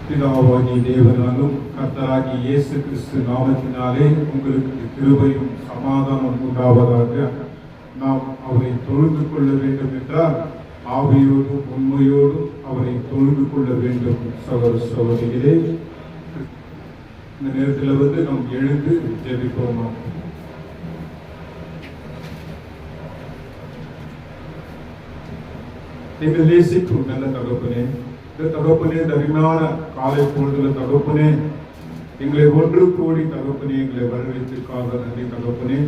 பிதாவாகிய தேவனாலும் கர்த்தராகிய இயேசு கிறிஸ்து நாமத்தினாலே உங்களுக்கு கிருபையும் சமாதானம் உண்டாவதாக. நாம் அவரை தொழுது கொள்ள வேண்டும் என்றால் ஆவியோடும் உண்மையோடும் அவரை தொழுது கொள்ள வேண்டும். சகோதர சகோதரிகளே, இந்த நேரத்தில் நாம் எழுந்து ஜெபிப்போமா. எங்கள் நேசிக்கும் நல்ல தகப்பனே, இந்த தகப்பனே, இந்த அருமையான காலை பொழுதுல தகப்பனே, எங்களை ஒன்று கூடி தகப்பனே எங்களை வரவேற்பிற்காக நன்றி தகப்பனே.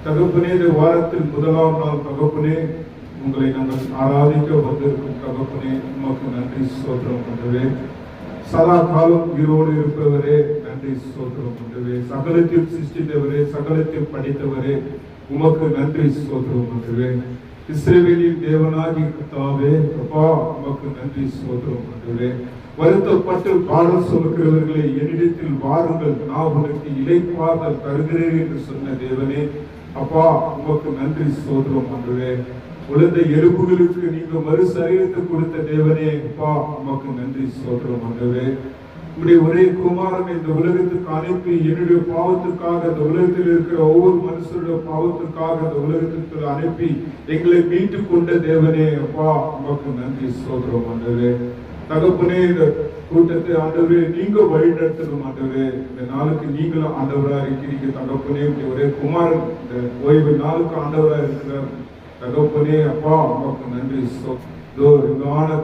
தகப்பனே, இந்த வாரத்தில் முதலாம் நாள் தகப்பனே உங்களை நாங்கள் ஆராதிக்க வந்திருக்கும் தகப்பனே, உமக்கு நன்றி ஸ்தோத்திரம் கொண்டவே. சதா காலம் உயிரோடு இருப்பவரே நன்றி ஸ்தோத்திரம் கொண்டவே. சகலத்தில் சிருஷ்டித்தவரே, சகலத்தில் படித்தவரே, உமக்கு நன்றி ஸ்தோத்திரம் கொண்டவே. இஸ்ரவேலின் தேவனாகி கர்த்தாவே, அப்பா உமக்கு நன்றி ஸ்தோத்திரம் கொண்டவே. வருத்தப்பட்டு பாடல் சொல்லுகிறவர்களை என்னிடத்தில் வாருங்கள், நான் உனக்கு இளைப்பாறுதல் தருகிறேன் என்று சொன்ன தேவனே, அப்பா உமக்கு நன்றி ஸ்தோத்திரம் கொண்டவே. உலர்ந்த எலும்புகளுக்கு நீங்க மறு சரீரத்தை கொடுத்த தேவனே, அப்பா உமக்கு நன்றி ஸ்தோத்திரம் கொண்டவே. உங்களுடைய ஒரே குமாரன் இந்த உலகத்துக்கு அனுப்பி என்னுடைய பாவத்துக்காக, இந்த உலகத்தில் இருக்கிற ஒவ்வொரு மனுஷருடைய பாவத்துக்காக இந்த உலகத்துக்கு அனுப்பி எங்களை மீட்டு கொண்ட தேவனே, அப்பா உமக்கு நன்றி ஸ்தோத்திரம் ஆண்டவரே. தகப்பனே, இந்த கூட்டத்தை ஆண்டவரே நீங்க வழிநடத்தணும் ஆண்டவரே. இந்த நாளுக்கு நீங்களும் ஆண்டவரா இருக்கிறீங்க தகப்பனே. ஒரே குமாரன் இந்த ஓய்வு நாளுக்கு ஆண்டவரா இருக்கிறார் தகப்பனே, அப்பா உமக்கு நன்றி ஸ்தோத்திரம்.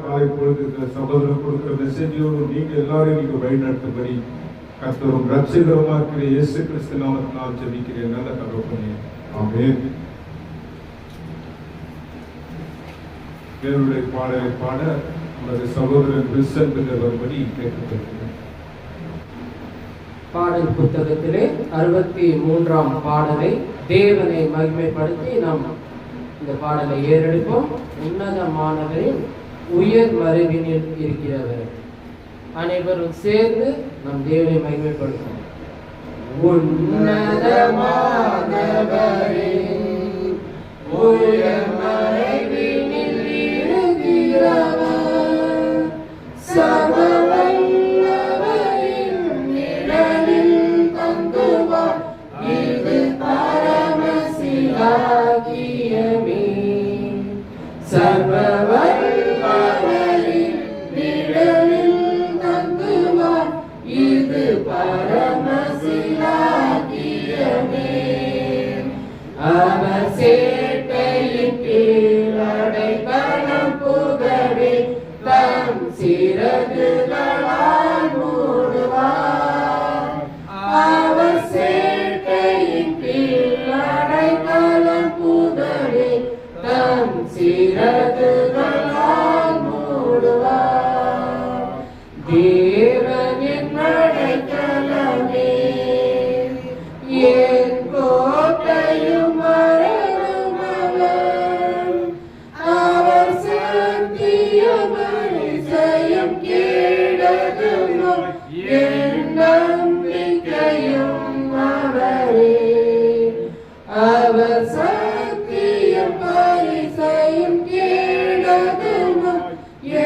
காலை பொழுது இந்த சகோதரர் கொடுக்கிற மெசேஜோடு நீங்க எல்லாரும் நீங்க வழிநடத்தபடி கர்த்தரும் ரட்சகருமா இருக்கிற இயேசு கிறிஸ்து நாமத்தினால் ஜெபிக்கிறேன் நல்ல தகப்பனே, ஆமென். தேவனுடைய பாடலை பாட நமது சகோதரர் வில்சன் வரும்படி கேட்டுக்கொள்கிறேன். பாடல் புத்தகத்திலே 63ஆம் பாடலை தேவனை மகிமைப்படுத்தி நாம் இந்த பாடலை ஏறெடுப்போம். உன்னதமானவரின் உயர் மறைவினில் இருக்கிறவர். அனைவரும் சேர்ந்து நம் தேவனை மகிமைப்படுத்தும். உன்னதமானவரின் உயர் மறைவினில் இருக்கிறவர், சர்வவல்லவரின் நிழலில் தங்குவார், இது பரமசிலாகியமே. சர்வவல்லவரின் நிழலில் தங்குவார், இது பரமசிலாகியமே. அவர் சேட்டையின் கீழ் அடைக்கலம் புகவே, தம் சிறகுகளால் மூடுவார். அவர் சேட்டையின் கீழ் அடைக்கலம் புகவே, தம் சிறகுகளால் மூடுவார். தேவன் என் அடைக்கலமே, என் கோட்டையும் மரணம் அவர். அவர் சத்தியம் அதிசயம் கேடகமும் என் நம்பிக்கையும் அவரே. அவர் சத்தியம் அதிசயம் கேடகமும்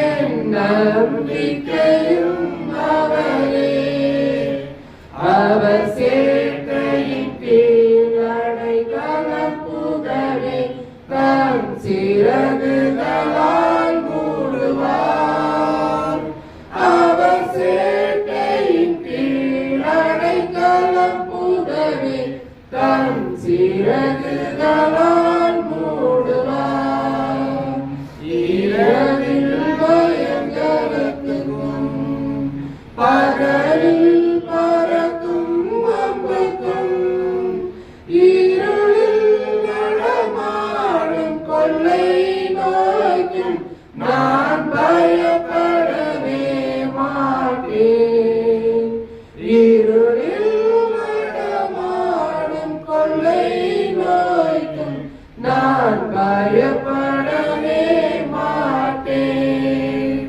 என் நம்பிக்கையும் அவரே. அவர் சேட்டையின் கீழ் அடைக்கலம் புகவே, தம் சிறகுகளால் மூடுவார். அவர் சேட்டையின் கீழ் அடைக்கலம் புகவே, தம் சிறகுகளால் மூடுவார். இரவில் பயங்கரத்துக்கும் பகலில் பறக்கும் அம்புக்கும், இருளில் நடமாடும் கொள்ளை நோய்க்கும் நான் பயப்படவே மாட்டேன். இருளில் நடமாடும் கொள்ளை நோய்க்கும் நான் பயப்படவே மாட்டேன்.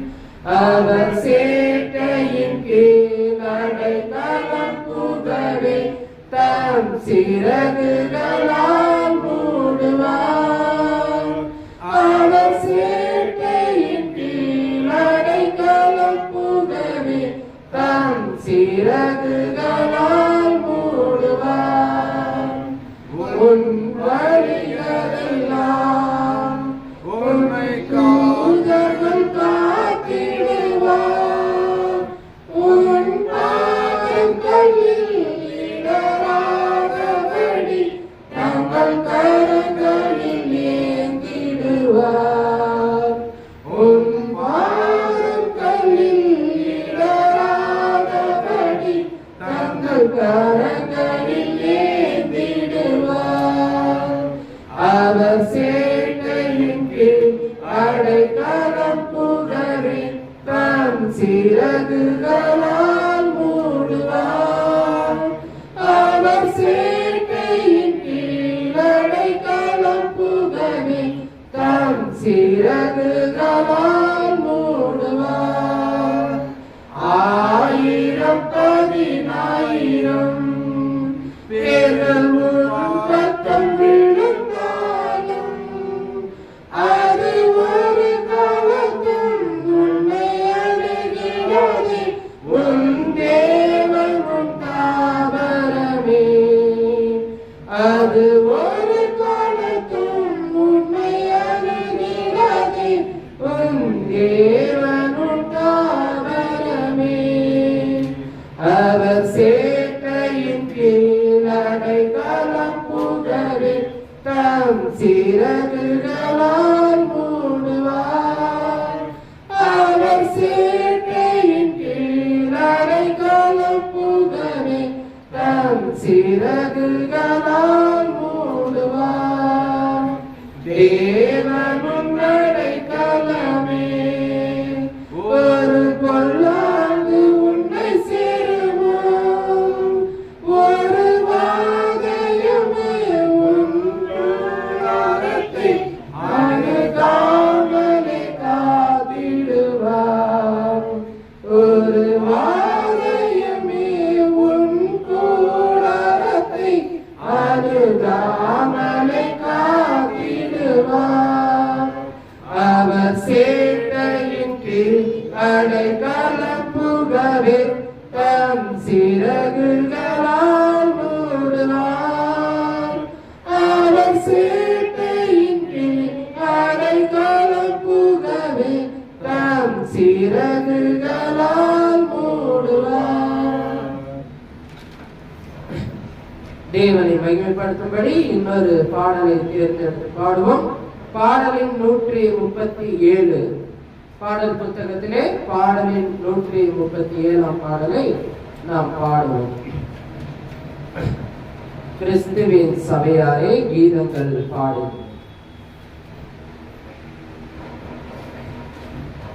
அவர் சேட்டையின் கீழ் அடைக்கலம் புகவே, தம் சிறகுகளால் மூடுவார். அவர் சேட்டையின் கீழ் அடைக்கலம் புகவே, சிறகுகளால் மூடுவார். உன் வழிகளெல்லாம் உம்மை தூதர்கள் காத்திடுவார். உன் பாதங்களில் இடராதபடி தங்கள் கரங்களில் ஏந்திடுவார். உன் பாதங்களில் இடராதபடி தங்கள் கரங்களில் ஏந்திடுவார். அவர் சேட்டையின் கீழ் அடைக்கலம் புகழி தம் சிறகுகளால் மூடுவார். அவர் சேட்டையின் கீழ் அடைக்கலம் புகழி தம் சிறகுகளால் மூடுவார். 1000 10,000 பேர்கள் உன் பக்கம் விழுந்தாலும் அது ஒரு காலத்தும் உன்னை அணுகாது. உன் தேவன் உன் தாவரமே, அது ஒரு காலத்தும் உன்னை அணுகாது. உன் தேவன் உன் தாவரமே. அவர் சேட்டையின் கீழ் அடைக்கலம் புகழி தம் சிறகுகளால் மூடுவார். அவர் சேட்டையின் கீழ் அடைக்கலம் புகழி தம் சிறகுகளால் மூடுவார். தேவன் உன் அடைக்கலமே, ஒரு பொல்லாங்கு உன்னை சேருமோ, ஒரு வாதையுமே உன் கூடாரத்தை அணுகாமலே காத்திடுவார். ஒரு வாதையுமே உன் கூடாரத்தை அணுகாமலே காத்திடுவார். அவர் சேட்டையின் கீழ் அடைக்கலம் புகவே தம் சிறகுகளால் மூடுவார். அவர் சேட்டையின் கீழ் அடைக்கலம் புகவே தம் சிறகுகளால் மூடுவார். தேவனை மகிமைப்படுத்தும்படி இன்னொரு பாடலை தேர்ந்தெடுத்து பாடுவோம். பாடலின் 137 பாடல் புத்தகத்திலே பாடலின் 137 பாடலை நாம் பாடுவோம். கிறிஸ்துவின் சபையாரே கீதங்கள் பாடு.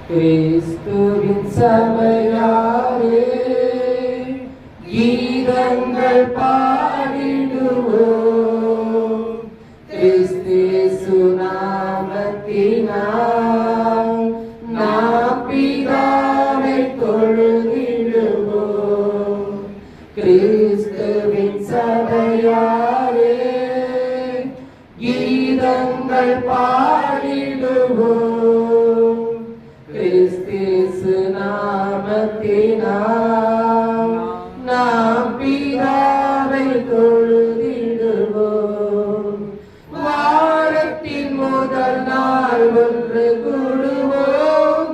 கிறிஸ்துவின் சபையாரே கீதங்கள் பாடிடுவோம். கிறிஸ்து நாமத்தினால் நாம் பிதாவை தொழுதிடுவோம். கிறிஸ்துவின் சபையாரே கீதங்கள் பாடிடுவோம். கிறிஸ்து நாமத்தினால் நாம் பிதாவை தொழுதிடுவோம். வாரத்தின் முதல் நாள் ஒன்று கூடுவோம்.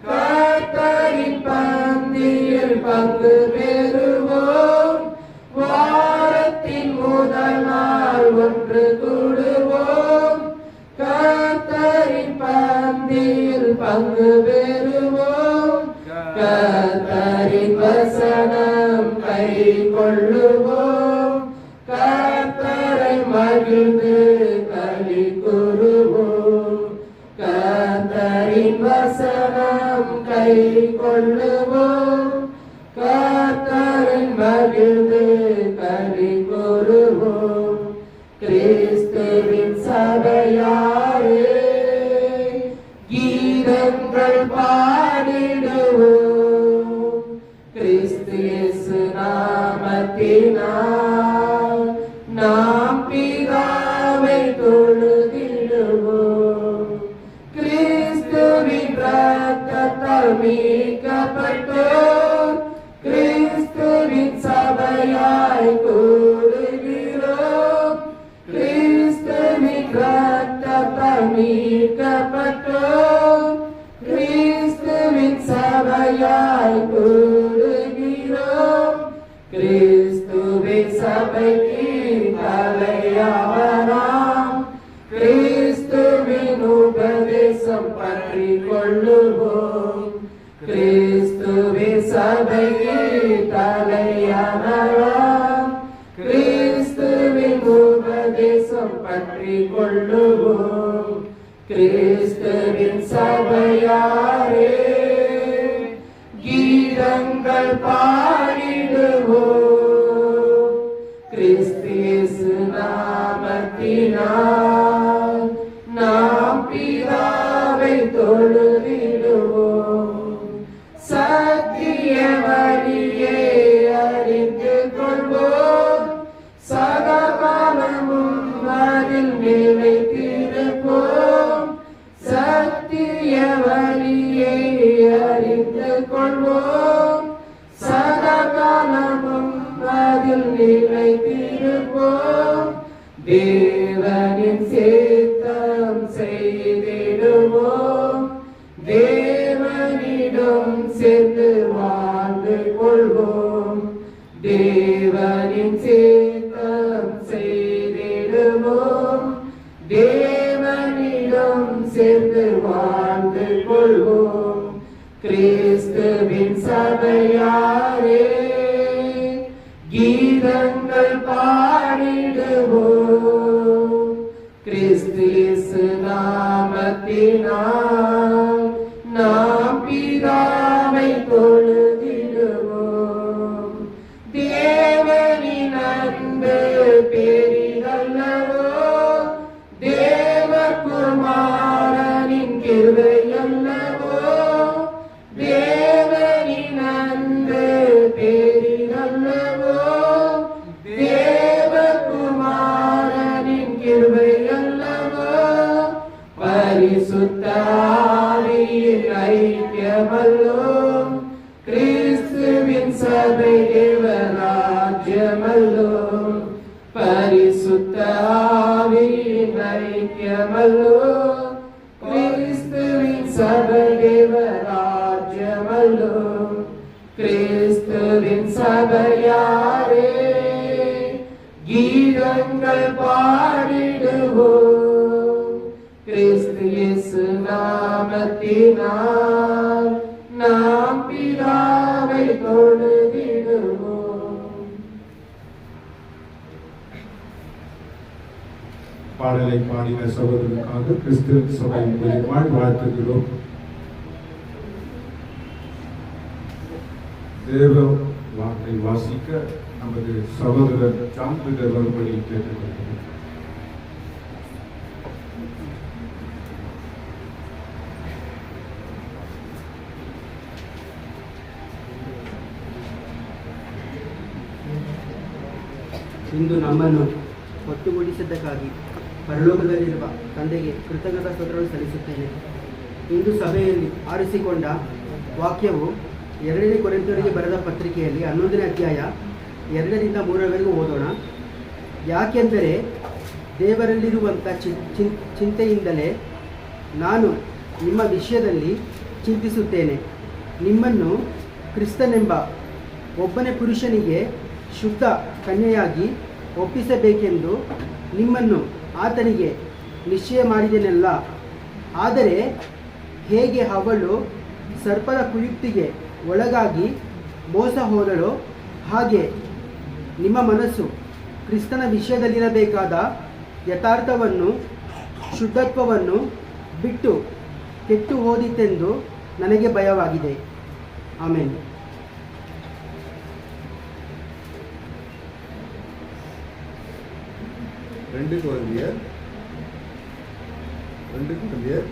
கர்த்தரின் பந்தியில் பங்கு பெறுவோம். வாரத்தின் முதல் நாள் ஒன்று கூடுவோம். கர்த்தரின் பந்தியில் பங்கு பெறுவோம். கர்த்தரின் வசனம் கை கொள்ளுவோம். கர்த்தரை மகிழ்ந்து களி கூறுவோம். கர்த்தரின் வசனம் கை கொள்ளுவோம். கர்த்தரை மகிழ்ந்து களி கூறுவோம். கிறிஸ்துவின் சபையாரே கீதங்கள் பாடிடுவோம். கிறிஸ்து இயேசு நாமத்தினால் நாம் பிதாவை தொழுதிடுவோம். கிறிஸ்துவின் இரத்தத்தால் மீட்கப்பட்டோர், கிறிஸ்து சபையாய் கூடுகிறோம். கிறிஸ்துவே சபைக்கு தலையாவராம். கிறிஸ்துவின் உபதேசம் பற்றி கொள்ளுவோம். கிறிஸ்துவே சபைக்கு தலையாவராம். கிறிஸ்துவின் உபதேசம் பற்றி கொள்ளுவோம். கிறிஸ்துவின் சபையாரே கீதங்கள் பாடிடுவோம். கிறிஸ்து இயேசு நாமத்தினால் நாம் பிதாவை தொழுதிடுவோம். சத்திய வழியை அறிந்து கொள்வோம். சதாகாலமும் அதில் நிலைத்திருப்போம். சத்திய வழியை அறிந்து கொள்வோம். சதாகாலமும் அதில் நிலைத்திருப்போம். தேவனின் சித்தம் செய்திடுவோம். தேவனிடம் சேர்ந்து வாழ்ந்து கொள்வோம். தேவனின் சித்தம் செய்திடுவோம். தேவனிடம் சேர்ந்து வாழ்ந்து கொள்வோம். கிறிஸ்துவின் சபையாரே கீதங்கள் பாடிடுவோம். கிறிஸ்து இயேசு நாமத்தினால் நாம் பிதாவை தொழுதிடுவோம். தேவனின் அன்பு பெரிதல்லவோ, தேவகுமாரனின் கிருபை அல்லவோ. தேவனின் அன்பு பெரிதல்லவோ, தேவகுமாரனின் கிருபை அல்லவோ. பரிசுத்த ஆவியின் ஐக்கியமல்லோ, கிறிஸ்துவின் சபை தேவராஜ்யமல்லோ. பரிசுத்த ஆவியின் ஐக்கியமல்லோ, கிறிஸ்துவின் சபை தேவராஜ்யமல்லோ. கிறிஸ்துவின் சபையாரே கீதங்கள் பாடிடுவோம். கிறிஸ்து இயேசு நாமத்தினால் நாம் பிதாவை தொழுதிடுவோம். பாடலை பாடின சகோதரனுக்காக கிறிஸ்து சபையின் மூலமாய் வாழ்த்துகிறோம். தேவ வார்த்தை வாசிக்க நமது சகோதரர் சாம்பிதர் வரும்படி கேட்டுக்கொள்கிறோம். ಇಂದು ನಮ್ಮನ್ನು ಒಟ್ಟುಗೂಡಿಸಿದ್ದಕ್ಕಾಗಿ ಪರಲೋಕದಲ್ಲಿರುವ ತಂದೆಗೆ ಕೃತಜ್ಞತಾ ಸ್ತೋತ್ರವನ್ನು ಸಲ್ಲಿಸುತ್ತೇನೆ. ಇಂದು ಸಭೆಯಲ್ಲಿ ಆರಿಸಿಕೊಂಡ ವಾಕ್ಯವು 2 ಕೊರಿಂಥಿಯರಿಗೆ ಬರೆದ ಪತ್ರಿಕೆಯಲ್ಲಿ 11ನೇ ಅಧ್ಯಾಯ 2ರಿಂದ 3ರವರೆಗೂ ಓದೋಣ. ಯಾಕೆಂದರೆ ದೇವರಲ್ಲಿರುವಂಥ ಚಿಂತೆಯಿಂದಲೇ ನಾನು ನಿಮ್ಮ ವಿಷಯದಲ್ಲಿ ಚಿಂತಿಸುತ್ತೇನೆ. ನಿಮ್ಮನ್ನು ಕ್ರಿಸ್ತನೆಂಬ ಒಬ್ಬನೇ ಪುರುಷನಿಗೆ ಶುದ್ಧ ಕನ್ಯೆಯಾಗಿ ಒಪ್ಪಿಸಬೇಕೆಂದು ನಿಮ್ಮನ್ನು ಆತನಿಗೆ ನಿಶ್ಚಯ ಮಾಡಿದೆನಲ್ಲ. ಆದರೆ ಹೇಗೆ ಅವಳು ಸರ್ಪದ ಕುಯುಕ್ತಿಗೆ ಒಳಗಾಗಿ ಮೋಸ ಹೋದಳೋ ಹಾಗೆ ನಿಮ್ಮ ಮನಸ್ಸು ಕ್ರಿಸ್ತನ ವಿಷಯದಲ್ಲಿರಬೇಕಾದ ಯಥಾರ್ಥವನ್ನು ಶುದ್ಧತ್ವವನ್ನು ಬಿಟ್ಟು ಕೆಟ್ಟು ಹೋದಿತೆಂದು ನನಗೆ ಭಯವಾಗಿದೆ. ಆಮೆನ್. ரெண்டு கொரிந்தியர்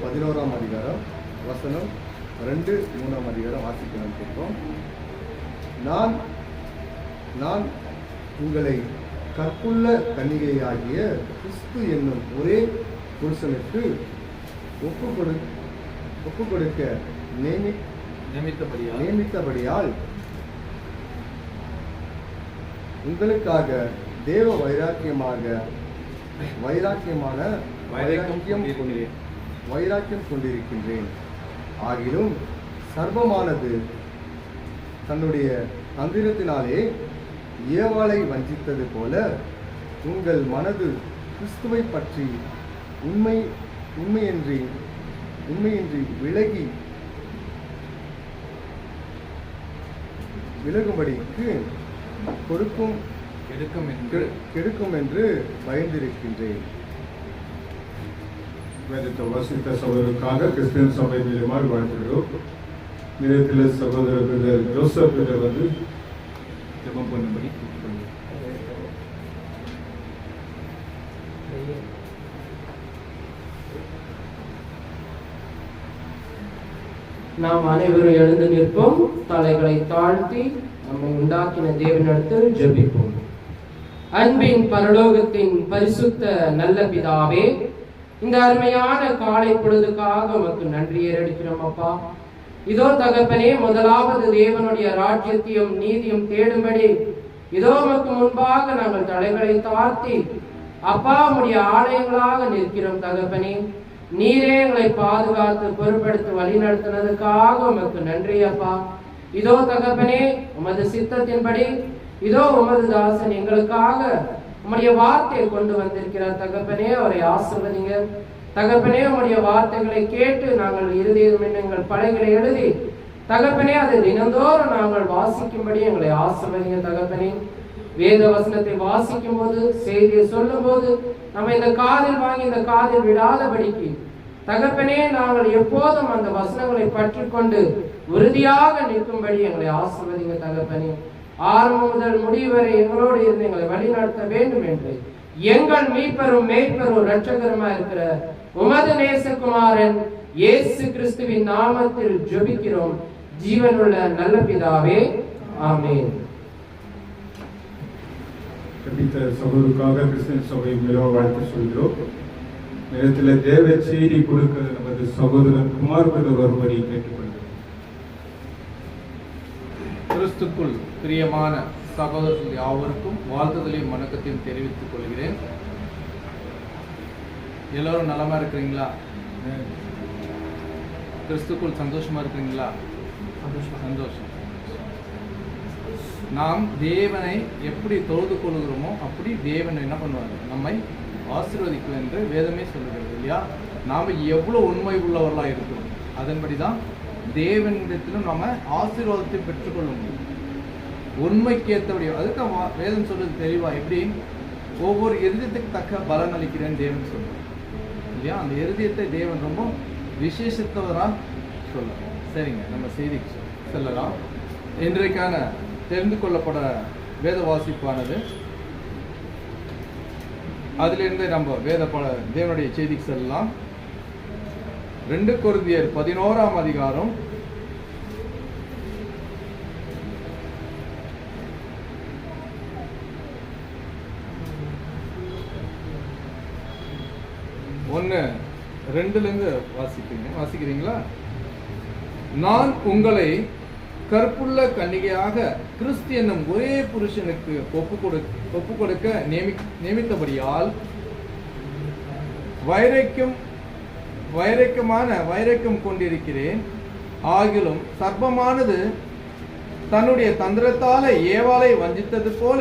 11ஆம் அதிகாரம் வசனம் 2-3ஆம் அதிகாரம் வாசிக்கணும் கேட்போம். நான் உங்களை கற்புள்ள கன்னிகையாகிய கிறிஸ்து என்னும் ஒரே புருஷனுக்கு ஒப்பு கொடுக்க நியமித்தபடியால் உங்களுக்காக தேவ வைராக்கியம் கொண்டிருக்கின்றேன். ஆகிலும் சர்வமானது தன்னுடைய தந்திரத்தினாலே ஏவாளை வஞ்சித்தது போல உங்கள் மனது கிறிஸ்துவை பற்றி உண்மையின்றி விலகும்படிக்கு கெடுக்கும் என்று பயந்திருக்கின்றேன். வேதத்தை வாசித்த சகோதரருக்காக கிறிஸ்டியன் சபை மூலமாக வாழ்த்துகிறோம். நிலையத்தில் சகோதரர் ஜோசப் வந்து ஜெபம் பண்ணும்படி கேட்டுக்கொள்கிறேன். நாம் அனைவரும் எழுந்து நிற்போம். தலைகளை தாழ்த்தி நம்மை உண்டாக்கின தேவனிடத்தில் ஜெபிப்போம். அன்பின் பரலோகத்தின் பரிசுத்த நல்ல பிதாவே, இந்த அருமையான காலை பொழுதுக்காக உமக்கு நன்றி ஏறெடுக்கிறோம் அப்பா. இதோ தகப்பனே, முதலாவது தேவனுடைய ராஜ்யத்தையும் நீதியும் தேடும்படி இதோ உமக்கு முன்பாக நாங்கள் தலைகளை தாழ்த்தி அப்பா உம்முடைய ஆலயங்களாக நிற்கிறோம் தகப்பனே. நீரே எங்களை பாதுகாத்து பொறுப்படுத்தி வழிநடத்தினதுக்காக உமக்கு நன்றி அப்பா. இதோ தகப்பனே, உமது சித்தத்தின்படி இதோ உமது தாசன் எங்களுக்காக உம்முடைய வார்த்தையை கொண்டு வந்திருக்கிறார் தகப்பனே. அவரை ஆசீர்வதிங்க தகப்பனே. உம்முடைய வார்த்தைகளை கேட்டு நாங்கள் இருதயம் எங்கள் படைகளை எழுதி தகப்பனே அதை தினந்தோறும் நாங்கள் வாசிக்கும்படி எங்களை ஆசீர்வதிங்க தகப்பனே. வேத வசனத்தை வாசிக்கும் போது, செய்தியை சொல்லும் போது நம்ம இந்த காதில் வாங்கி இந்த காதில் விடாதபடிக்கு தகப்பனே நாங்கள் எப்போதும் அந்த வசனங்களை பற்றி கொண்டு உறுதியாக நிற்கும்படி எங்களை ஆசீர்வதிங்க தகப்பனே. ஆரம்பம் முதல் முடிவு வரை எங்களோடு இருந்து எங்களை வழிநடத்த வேண்டும் என்று எங்கள் மீட்பரும் மேய்ப்பரும் இரட்சகருமா இருக்கிற உமது நேசகுமாரன் இயேசு கிறிஸ்துவின் நாமத்தில் ஜெபிக்கிறோம் ஜீவனுள்ள நல்ல பிதாவே, ஆமென். ஜெபித்த சகோதரருக்காக கிறிஸ்டியன் சபை மூலமாக வாழ்த்து சொல்கிறோம். நேரத்தில் தேவ செய்தி கொடுக்க நமது சகோதரன் குமார் வரும்படி கேட்டுக்கொள்கிறோம். கிறிஸ்துக்குள் பிரியமான சகோதரர்கள் யாவருக்கும் வாழ்த்துதலையும் வணக்கத்தையும் தெரிவித்துக் கொள்கிறேன். எல்லோரும் நலமா இருக்கிறீங்களா? கிறிஸ்துக்குள் சந்தோஷமா இருக்கிறீங்களா? சந்தோஷம். நாம் தேவனை எப்படி தொழுது கொள்கிறோமோ அப்படி தேவன் என்ன பண்ணுவார்? நம்மை ஆசீர்வதிக்கும் என்று வேதமே சொல்லுகிறது இல்லையா? நாம் எவ்வளோ உண்மை உள்ளவர்களாக இருக்கிறோம், அதன்படிதான் தேவனிடத்திலும் நம்ம ஆசீர்வாதத்தை பெற்றுக்கொள்ள முடியும். உண்மைக்கேற்றபடி அதுக்கு வேதம் சொல்றது தெளிவா. எப்படி? ஒவ்வொரு இருதயத்துக்கு தக்க பலன் அளிக்கிறேன்னு தேவன் சொல்றார் இல்லையா? அந்த இருதயத்தை தேவன் ரொம்ப விசேஷத்தவராக சொல்ல. சரிங்க, நம்ம செய்திக்கு செல்லலாம். இன்றைக்கான தெரிந்து கொள்ளப்பட வேத வாசிப்பானது, அதிலிருந்து நம்ம தேவனுடைய செய்திக்கு செல்லலாம். 2 கொரிந்தியர் 11ஆம் அதிகாரம் 1:2 வாசிக்கிறீங்களா? நான் உங்களை கற்புள்ள கன்னிகையாக கிறிஸ்து என்னும் ஒரே புருஷனுக்கு ஒப்பு கொடுக்க நியமித்தபடியால் வைரக்கம் கொண்டிருக்கிறேன். ஆகிலும் சர்ப்பமானது தன்னுடைய தந்திரத்தால ஏவாளை வஞ்சித்தது போல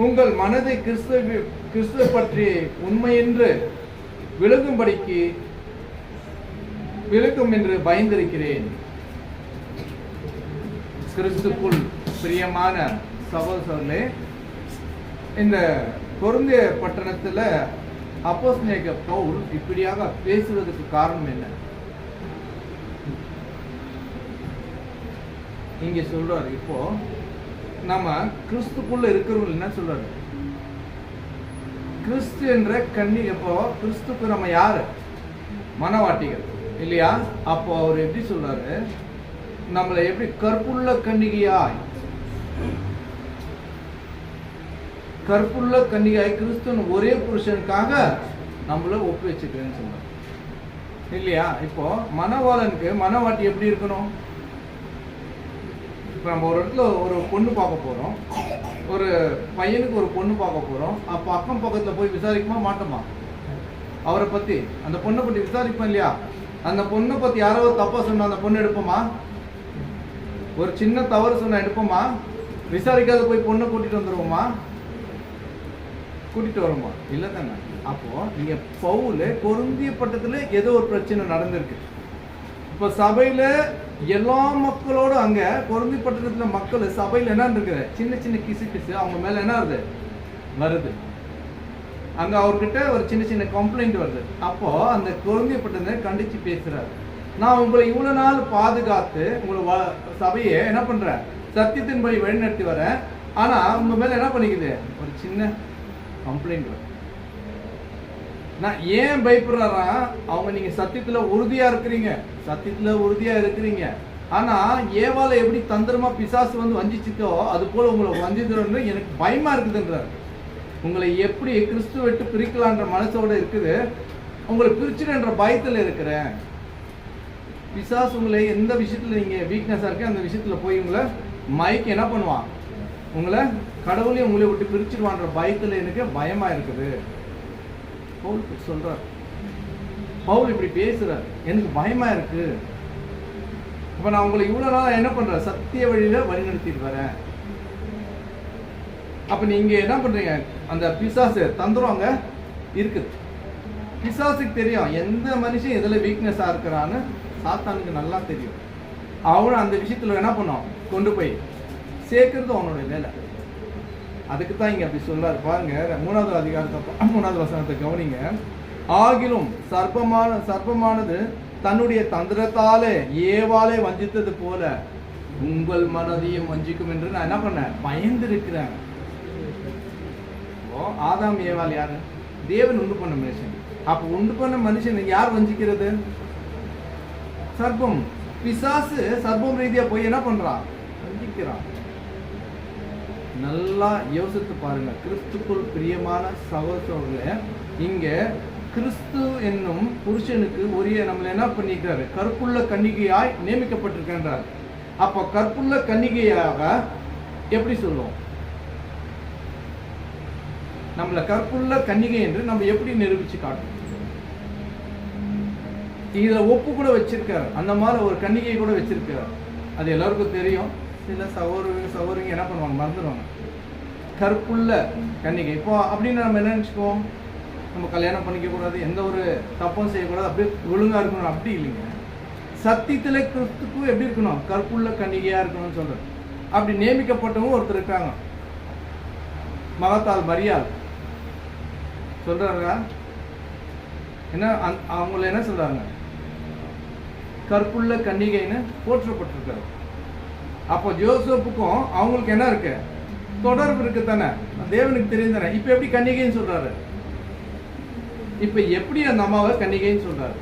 உங்கள் மனதை கிறிஸ்துவ பற்றி உண்மையென்று விளக்கும் என்று பயந்திருக்கிறேன். கிறிஸ்துக்குள் பிரியமான சகோதரர்களே, இந்த கொரிந்திய பட்டணத்துல அப்போஸ்தலனாகிய பவுல் இப்படியாக பேசுவதற்கு காரணம் என்ன? இங்க சொல்றாரு, இப்போ நம்ம கிறிஸ்துக்குள்ள இருக்கிறவங்க என்ன சொல்றாரு? கிறிஸ்து என்ற இப்போ கிறிஸ்துக்கு நம்ம யாரு? மனவாட்டிகள் இல்லையா? அப்போ அவர் எப்படி சொல்றாரு? நம்மளை எப்படி கற்புள்ள கன்னிகையாய் கிறிஸ்துவின் ஒரே புருஷனுக்காக நம்மள ஒப்பு வச்சுக்கிறேன்னு சொல்றாரு இல்லையா? இப்போ மனவாளனுக்கு மனவாட்டி எப்படி இருக்கணும்? இப்போ நம்ம ஒரு இடத்துல ஒரு பொண்ணு பார்க்க போறோம், ஒரு பையனுக்கு ஒரு பொண்ணு பார்க்க போறோம். அப்போ அக்கம் பக்கத்துல போய் விசாரிக்குமா மாட்டோமா? அவரை பத்தி, அந்த பொண்ணை பத்தி விசாரிப்போம் இல்லையா? அந்த பொண்ணை பத்தி யாரோ தப்பா சொன்னா அந்த பொண்ணு எடுப்போமா? ஒரு சின்ன தவறு சொன்ன எடுப்போமா? விசாரிக்காத போய் பொண்ணை கூட்டிட்டு வந்துருவோமா? கூட்டிட்டு வரோமா? இல்லை தானே. அப்போ நீங்க பவுல் கொரிந்திய பட்டத்துல ஏதோ ஒரு பிரச்சனை நடந்திருக்கு. இப்ப சபையில எல்லா மக்களோட அங்க கொரிந்திய பட்டணத்துல மக்கள் சபையில என்ன இருக்குது, சின்ன சின்ன கிசு அவங்க மேல என்ன வருது. அங்க அவர்கிட்ட ஒரு சின்ன சின்ன கம்ப்ளைண்ட் வருது. அப்போ அந்த கொரிந்திய பட்டணத்தை கண்டிச்சு பேசுறாரு. நான் உங்களை இவ்வளவு நாள் பாதுகாத்து உங்களை சபையை என்ன பண்றேன், சத்தியத்தின்படி வழிநடத்தி வரேன். ஆனா உங்க மேல என்ன பண்ணிக்குது, ஒரு சின்ன கம்ப்ளைண்ட் வருது. நான் ஏன் பயப்படுறாரா, அவங்க நீங்க சத்தியத்துல உறுதியா இருக்கிறீங்க, ஆனா ஏவால எப்படி தந்திரமா பிசாசு வந்து வஞ்சிச்சுக்கோ அது போல உங்களை வஞ்சித்து எனக்கு பயமா இருக்குதுன்றாரு. உங்களை எப்படி கிறிஸ்துவ விட்டு பிரிக்கலான்ற மனசோட இருக்குது, உங்களை பிரிச்சுடுன்ற பயத்துல இருக்கிறேன். பிசாசு உங்களை எந்த விஷயத்துல நீங்க வீக்னஸா இருக்கு அந்த விஷயத்துல போய் உங்களை மைக்கு என்ன பண்ணுவான், உங்களை கடவுளையும் உங்களை விட்டு பிரிச்சுடுவான்ற பயத்துல எனக்கு பயமா இருக்குது. பவுல் சொல்றார், பவுல் இப்படி பேசுறார், எனக்கு பயமா இருக்கு. அப்ப நான் உங்களை இவ்வளவு நாள் என்ன பண்றேன், சத்திய வழியில வழிநடத்திட்டு வரேன். அப்ப நீங்க என்ன பண்றீங்க, அந்த பிசாசு தந்திரம் அங்க இருக்குது. பிசாசுக்கு தெரியும் எந்த மனுஷன் எதுல வீக்னஸா இருக்கிறான்னு சாத்தானுக்கு நல்லா தெரியும். அவனும் அந்த விஷயத்துல என்ன பண்ணும், கொண்டு போய் சேர்க்கறது அவனோட வேலை. அதுக்கு தான் இங்க அப்படி சொல்றாரு பாருங்க. 3வது அதிகாரத்தை 3வது வசனத்தை கவனிங்க. ஆகிலும் சர்ப்பமானது தன்னுடைய தந்திரத்தாலே ஏவாளை வஞ்சித்தது போல உங்கள் மனதையும் வஞ்சிக்கும் என்று நான் என்ன பண்ணேன், பயந்து இருக்கிறேன். ஆதாம் ஏவாள் யாரு, தேவன் உண்டு பண்ண மனுஷன். அப்ப உண்டு பண்ண மனுஷன் யார் வஞ்சிக்கிறது, சர்ப்பம். பிசாசு சர்ப்பம் ரீதியா போய் என்ன பண்றான், வஞ்சிக்கிறான். நல்லா யோசித்து பாருங்க கிறிஸ்துக்குள் பிரியமான சகோதரர்களே. இங்க கிறிஸ்து என்னும் புருஷனுக்கு உரிய நம்மள என்ன பண்ணிக்கிறாரு, கற்புள்ள கன்னிகையாய் நியமிக்கப்பட்டிருக்கின்றார். அப்ப கற்புள்ள கன்னிகையாக எப்படி சொல்லுவோம், நம்மள கற்புள்ள கன்னிகை என்று நம்ம எப்படி நிரூபிச்சு காட்டும். இதுல ஒப்பு கூட வச்சிருக்காரு, அந்த மாதிரி ஒரு கன்னிகை கூட வச்சிருக்காரு. அது எல்லாருக்கும் தெரியும். சில சகோதரிங்க என்ன பண்ணுவாங்க, மறந்துடுவாங்க. கற்புள்ள கன்னிகை. இப்போ அப்படின்னு நம்ம என்ன நினைச்சுக்குவோம், நம்ம கல்யாணம் பண்ணிக்க கூடாது, எந்த ஒரு தப்பும் செய்யக்கூடாது, அப்படியே ஒழுங்கா இருக்கணும். அப்படி இல்லைங்க. சத்தியத்துல கிறிஸ்துக்கும் எப்படி இருக்கணும், கற்புள்ள கன்னிகையா இருக்கணும்னு சொல்றது. அப்படி நியமிக்கப்பட்டவங்க ஒருத்தர் இருக்காங்க, மகத்தால் மரியாள் சொல்றாங்க. என்ன அவங்கள என்ன சொல்றாங்க, கற்புள்ள கன்னிகைன்னு போற்றப்பட்டிருக்காரு. அப்போ ஜோசப்புக்கும் அவங்களுக்கு என்ன இருக்கு, தொடர்பு இருக்கு தானே, தேவனுக்கு தெரியும் தானே. இப்ப எப்படி கன்னிகைன்னு சொல்றாரு, இப்ப எப்படி அந்த அம்மாவை கன்னிகைன்னு சொல்றாரு,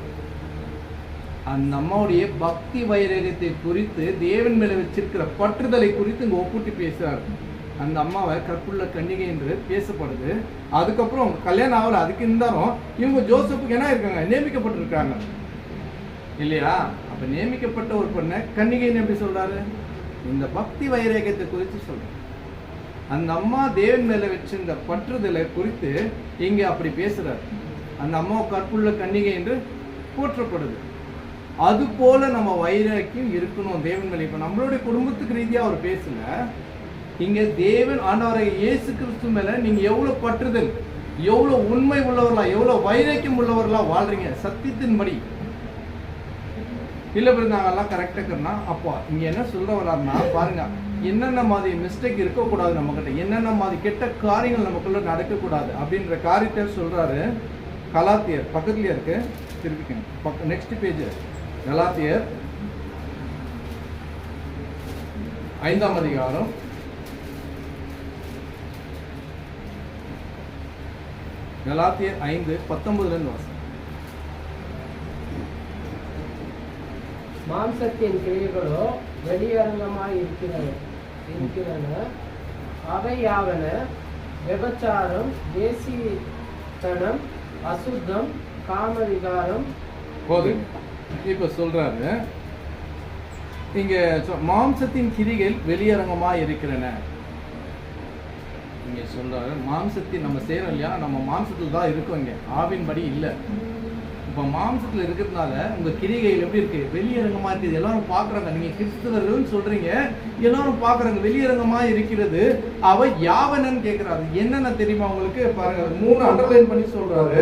அந்த அம்மாவுடைய பக்தி வைராகியத்தை குறித்து தேவன் மேல வச்சிருக்கிற பற்றுதலை குறித்து இங்க ஒப்புட்டி பேசுறாரு. அந்த அம்மாவை கற்புள்ள கன்னிகை என்று பேசப்படுது. அதுக்கப்புறம் கல்யாணம் ஆகல, அதுக்கு இருந்தாலும் இவங்க ஜோசப்புக்கு என்ன இருக்காங்க, நியமிக்கப்பட்டிருக்காங்க இல்லையா. அப்ப நியமிக்கப்பட்ட ஒரு பொண்ணை கன்னிகைன்னு எப்படி சொல்றாரு, இந்த பக்தி வைராகியத்தை குறித்து சொல்றாரு. அந்த அம்மா தேவன் மேல வச்சிருந்த பற்றுதலை குறித்து இங்க அப்படி பேசுறாரு. அந்த அம்மா கற்புள்ள கன்னிகை என்று போற்றப்படுது. அது போல நம்ம வைராக்கியம் இருக்கணும் தேவன் மேல. இப்ப நம்மளுடைய குடும்பத்துக்கு ரீதியா அவர் பேசல, இங்க தேவன் ஆண்டவராகிய இயேசு கிறிஸ்து மேல நீங்க எவ்வளவு பற்றுதல், எவ்வளவு உண்மை உள்ளவர்களா, எவ்வளவு வைராக்கியம் உள்ளவர்களா வாழ்றீங்க சத்தியத்தின்படி. இல்ல பிறகு நாங்கெல்லாம் கரெக்டா இருக்கிறோம்னா, அப்போ இங்க என்ன சொல்ல வர்றாருன்னா பாருங்க, என்னென்ன மாதிரி மிஸ்டேக் இருக்கக்கூடாது நம்ம கிட்ட, என்னென்ன மாதிரி கெட்ட காரியங்கள் நமக்குள்ள நடக்கக்கூடாது அப்படின்ற காரியத்தை சொல்றாரு. கலாத்தியர் பக்கத்துலயே இருக்கு, திருப்பிக்கணும் நெக்ஸ்ட் பேஜ். கலாத்தியர் 5ஆம் அதிகாரம் 5:19 வாசம். மாம்சத்தின் கிரியைகளோ வெளியரங்கமாய் இருக்கிறன. அவையாவன விபச்சாரம், தேசித்தனம், அசுத்தம், காமவிகாரம். போதும். இப்ப சொல்றாரு இங்க மாம்சத்தின் கிரிகள் வெளியரங்கமாய் இருக்கிறன. இங்க சொல்றாரு மாம்சத்தின் நம்ம செய்யறோம் இல்லையா, நம்ம மாம்சத்தில் தான் இருக்கோம், இங்க ஆவின்படி இல்லை. இப்போ மாம்சத்தில் இருக்கிறதுனால உங்க கிரிகைகள் எப்படி இருக்கு? வெளியரங்கமா இருக்குது. எல்லாரும் பார்க்குறாங்க. நீங்க கிறிஸ்தவர்கள்னு சொல்றீங்க, எல்லாரும் பார்க்குறாங்க. வெளியரங்கமா இருக்கிறது. அவ யாவனன்னு கேட்கிறாரு. என்னென்ன தெரியுமா உங்களுக்கு? பாருங்க, 3 அண்டர்லைன் பண்ணி சொல்றாரு.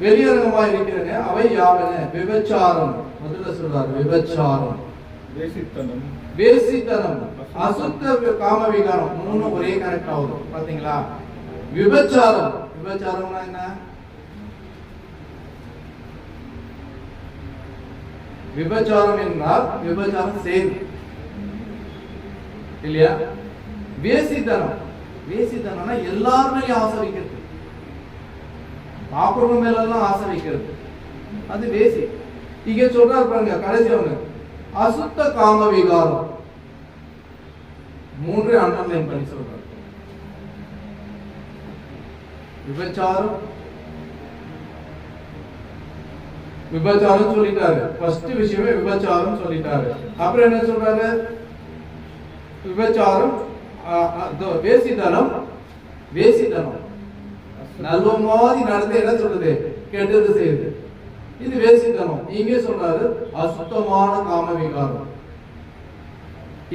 வெளியரங்கமா இருக்கிறது. அவை யாவன? விபச்சாரம். முதல்ல சொல்றாரு விபச்சாரம், வேசித்தனம், வேசித்தனம், அசுத்த காமவிகாரம். 3 ஒரே கனெக்ட் ஆகுது. பாத்தீங்களா? விபச்சாரம். விபச்சாரம்னா என்ன? விபச்சாரம் என்றால் விபச்சாரம் செய்து இல்லையா? வேசித்தனம். வேசித்தனம்னா எல்லாருமே ஆசை வைக்கிறது, பாப்புறவங்க மேலாம் ஆசை வைக்கிறது, அது வேசி. இங்க சொல்றாரு பாருங்க, கடைசி ஒண்ணு அசுத்த காம விகாரம். 3 அண்டர்லைன் பண்ணி சொல்றாரு. விபச்சாரம், விபச்சாரம் சொல்லிட்டாரு. ஃபர்ஸ்ட் விஷயமே விபச்சாரம் சொல்லிட்டாரு. அப்புறம் என்ன சொல்றாரு? விபச்சாரம், வேசித்தனம். வேசித்தனம் நல்ல மாதிரி நடந்து என்ன சொல்றது? கெட்டது செய்யுது, இது வேசித்தனம். இங்கே சொல்றாரு அசுத்தமான காம விகாரம்.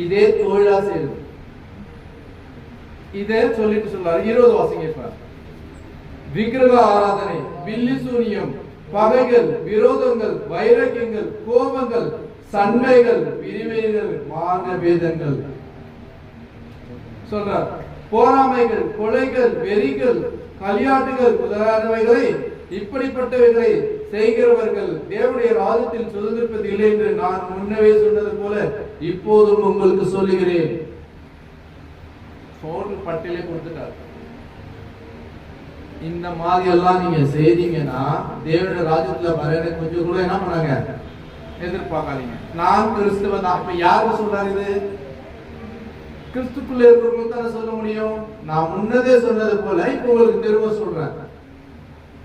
இதே தொழிலா செய்யுது. இதே சொல்லிட்டு சொல்றாரு. 20 வாசிங்க. இப்ப விக்கிரக ஆராதனை, வில்லி சூனியம், பகைகள், விரோதங்கள், வைராக்கியங்கள், கோபங்கள், சண்டைகள், பிரிவினைகள், மான பேதங்கள் சொல்றார். போராமைகள், கொலைகள், வெறிகள், களியாட்டுகள் முதலானவைகளை இப்படிப்பட்டவைகளை செய்கிறவர்கள் தேவனுடைய ராஜ்யத்தில் சுதந்திரிப்பது இல்லை என்று நான் முன்னவே சொன்னது போல இப்போதும் உங்களுக்கு சொல்லுகிறேன். பட்டியலை கொடுத்துட்டார். இந்த மாதிரி எல்லாம் நீங்க செய்தீங்கன்னா தேவனுடைய ராஜ்யத்துல வர கொஞ்சம் கூட என்ன பண்ணாங்க? எதிர்பார்க்காதீங்க. நான் கிறிஸ்துவ தான். இப்ப யாருக்கு சொல்றாரு இது? கிறிஸ்துக்குள்ள இருக்கிறவங்களுக்கு தானே சொல்ல முடியும். நான் முன்னதே சொன்னது போல இப்ப உங்களுக்கு திரும்ப சொல்றேன்.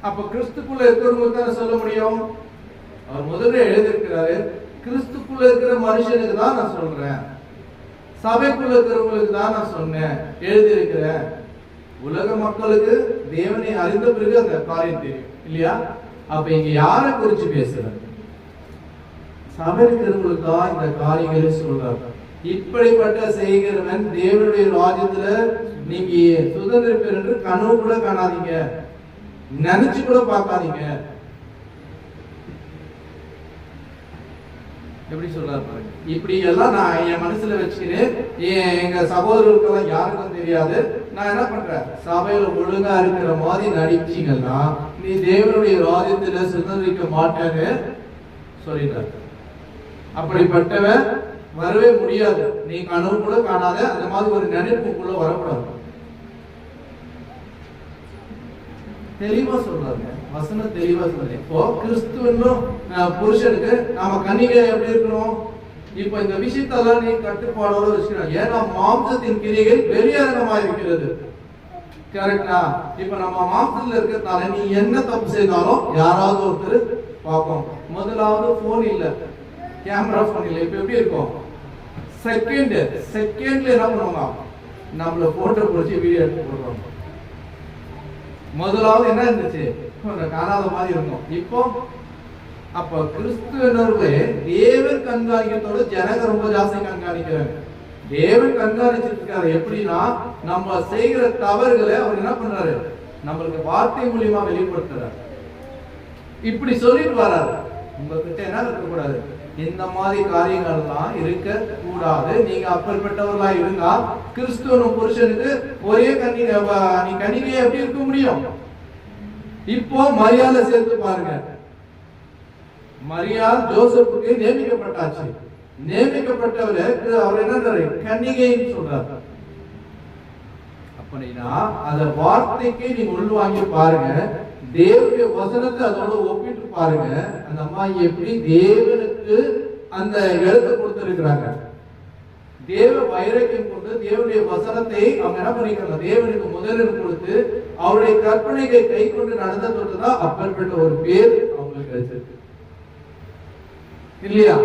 அப்ப கிறிஸ்துக்குள்ள இருக்கிறவங்களுக்கு தானே சொல்ல முடியும். அவர் முதல்ல எழுதியிருக்கிறாரு, கிறிஸ்துக்குள்ள இருக்கிற மனுஷனுக்கு தான் நான் சொல்றேன், சபைக்குள்ள இருக்கிறவங்களுக்கு தான் நான் சொன்னேன், எழுதியிருக்கிறேன். உலக மக்களுக்கு தேவனை அறிந்த பிறகு அந்த காரியம் தெரியும் இல்லையா? அப்ப இங்க யாரை குறிச்சு பேசுறாரு? சபைக்கு இருக்கிறவங்களுக்கு தான் இந்த காரியங்களை சொல்றாரு. இப்படிப்பட்ட செய்கிறவன் தேவனுடைய ராஜ்யத்துல நீங்க சுதந்திரம் என்று கனவு கூட காணாதீங்க, நினைச்சு கூட பார்க்காதீங்க. எப்படி சொல்றாரு பாருங்க. இப்படி எல்லாம் நான் என் மனசுல வச்சுக்கிறேன். எங்க சகோதரர்களுக்கெல்லாம் யாருக்கும் தெரியாது. நான் என்ன பண்றேன்? சபையில ஒழுங்கா இருக்கிற மாதிரி நடிச்சீங்கன்னா நீ தேவனுடைய ராஜ்யத்துல சுதந்திரிக்க மாட்டேன்னு சொல்லிட்டார். அப்படிப்பட்டவன் வரவே முடியாது. நீ கனவு கூட காணாத, அந்த மாதிரி ஒரு நினைப்புக்குள்ள வரக்கூடாது. தெளிவா சொல்றாங்க, வசனம் தெளிவா சொல்றேன். இப்போ கிறிஸ்துவனும் புருஷனுக்கு நாம கன்னிகை எப்படி இருக்கணும்? இப்ப இந்த விஷயத்தெல்லாம் நீ கட்டுப்பாடோட வச்சுக்கணும். ஏன்னா மாம்சத்தின் கிரியைகள் வெளியரங்கமா இருக்கிறது. கரெக்டா? இப்ப நம்ம மாம்சத்துல இருக்கிறதுனால நீ என்ன தப்பு செய்தாலும் யாராவது ஒருத்தர் பார்ப்போம். முதலாவது போன் இல்ல, கேமரா போன் இல்ல. இப்ப எப்படி இருக்கும்? செகண்ட்ல என்ன பண்ணுவாங்க? நம்மள போட்டோ பிடிச்சி வீடியோ எடுத்து போடுவாங்க. முதலாவது என்ன இருந்துச்சு? காணாத மாதிரி இருக்கும். இப்போ அப்ப கிறிஸ்துவர்களே தேவன் கண்காணிக்கிறதோட ஜனங்க ரொம்ப ஜாஸ்தி கண்காணிக்கிறாங்க. தேவன் கண்காணிச்சிருக்காரு. எப்படின்னா நம்ம செய்கிற தவறுகளை அவர் என்ன பண்றாரு? நம்மளுக்கு வார்த்தை மூலியமா வெளிப்படுத்துறாரு. இப்படி சொல்லிட்டு வராரு, உங்ககிட்ட என்ன இருக்கக்கூடாது? இந்த மாதிரி காரியங்கள் எல்லாம் இருக்க கூடாது. நீங்க அப்பேற்பட்டவர்களா இருந்தா கிறிஸ்துவனும் புருஷனுக்கு ஒரே கன்னிகை, நீ கன்னிகையை எப்படி இருக்க முடியும்? இப்போ மரியாதை சேர்த்து பாருங்க. மரியாள் ஜோசப்புக்கு நியமிக்கப்பட்டாச்சு. நியமிக்கப்பட்டவருக்கு அவர் என்ன கன்னிகைன்னு சொல்றாரு. அப்படின்னா அந்த வார்த்தைக்கு நீங்க உள்வாங்கி பாருங்க. தேவனுடைய வசனத்தை அதோட ஒப்பிட்டு பாருங்க. அந்த அம்மா எப்படி தேவனுக்கு அந்த எழுத்தை கொடுத்திருக்கிறாங்க. தேவ வைராக்கியம் கொண்டு தேவனுடைய வசனத்தை அவங்க என்ன பண்ணிக்கிறாங்க? தேவனுக்கு முதலிடம் கொடுத்து அவருடைய கற்பனைகளை கை கொண்டு நடந்ததுதான் அப்பேற்பட்ட ஒரு பேர் அவங்களுக்கு கிடைச்சிருக்கு இல்லையா?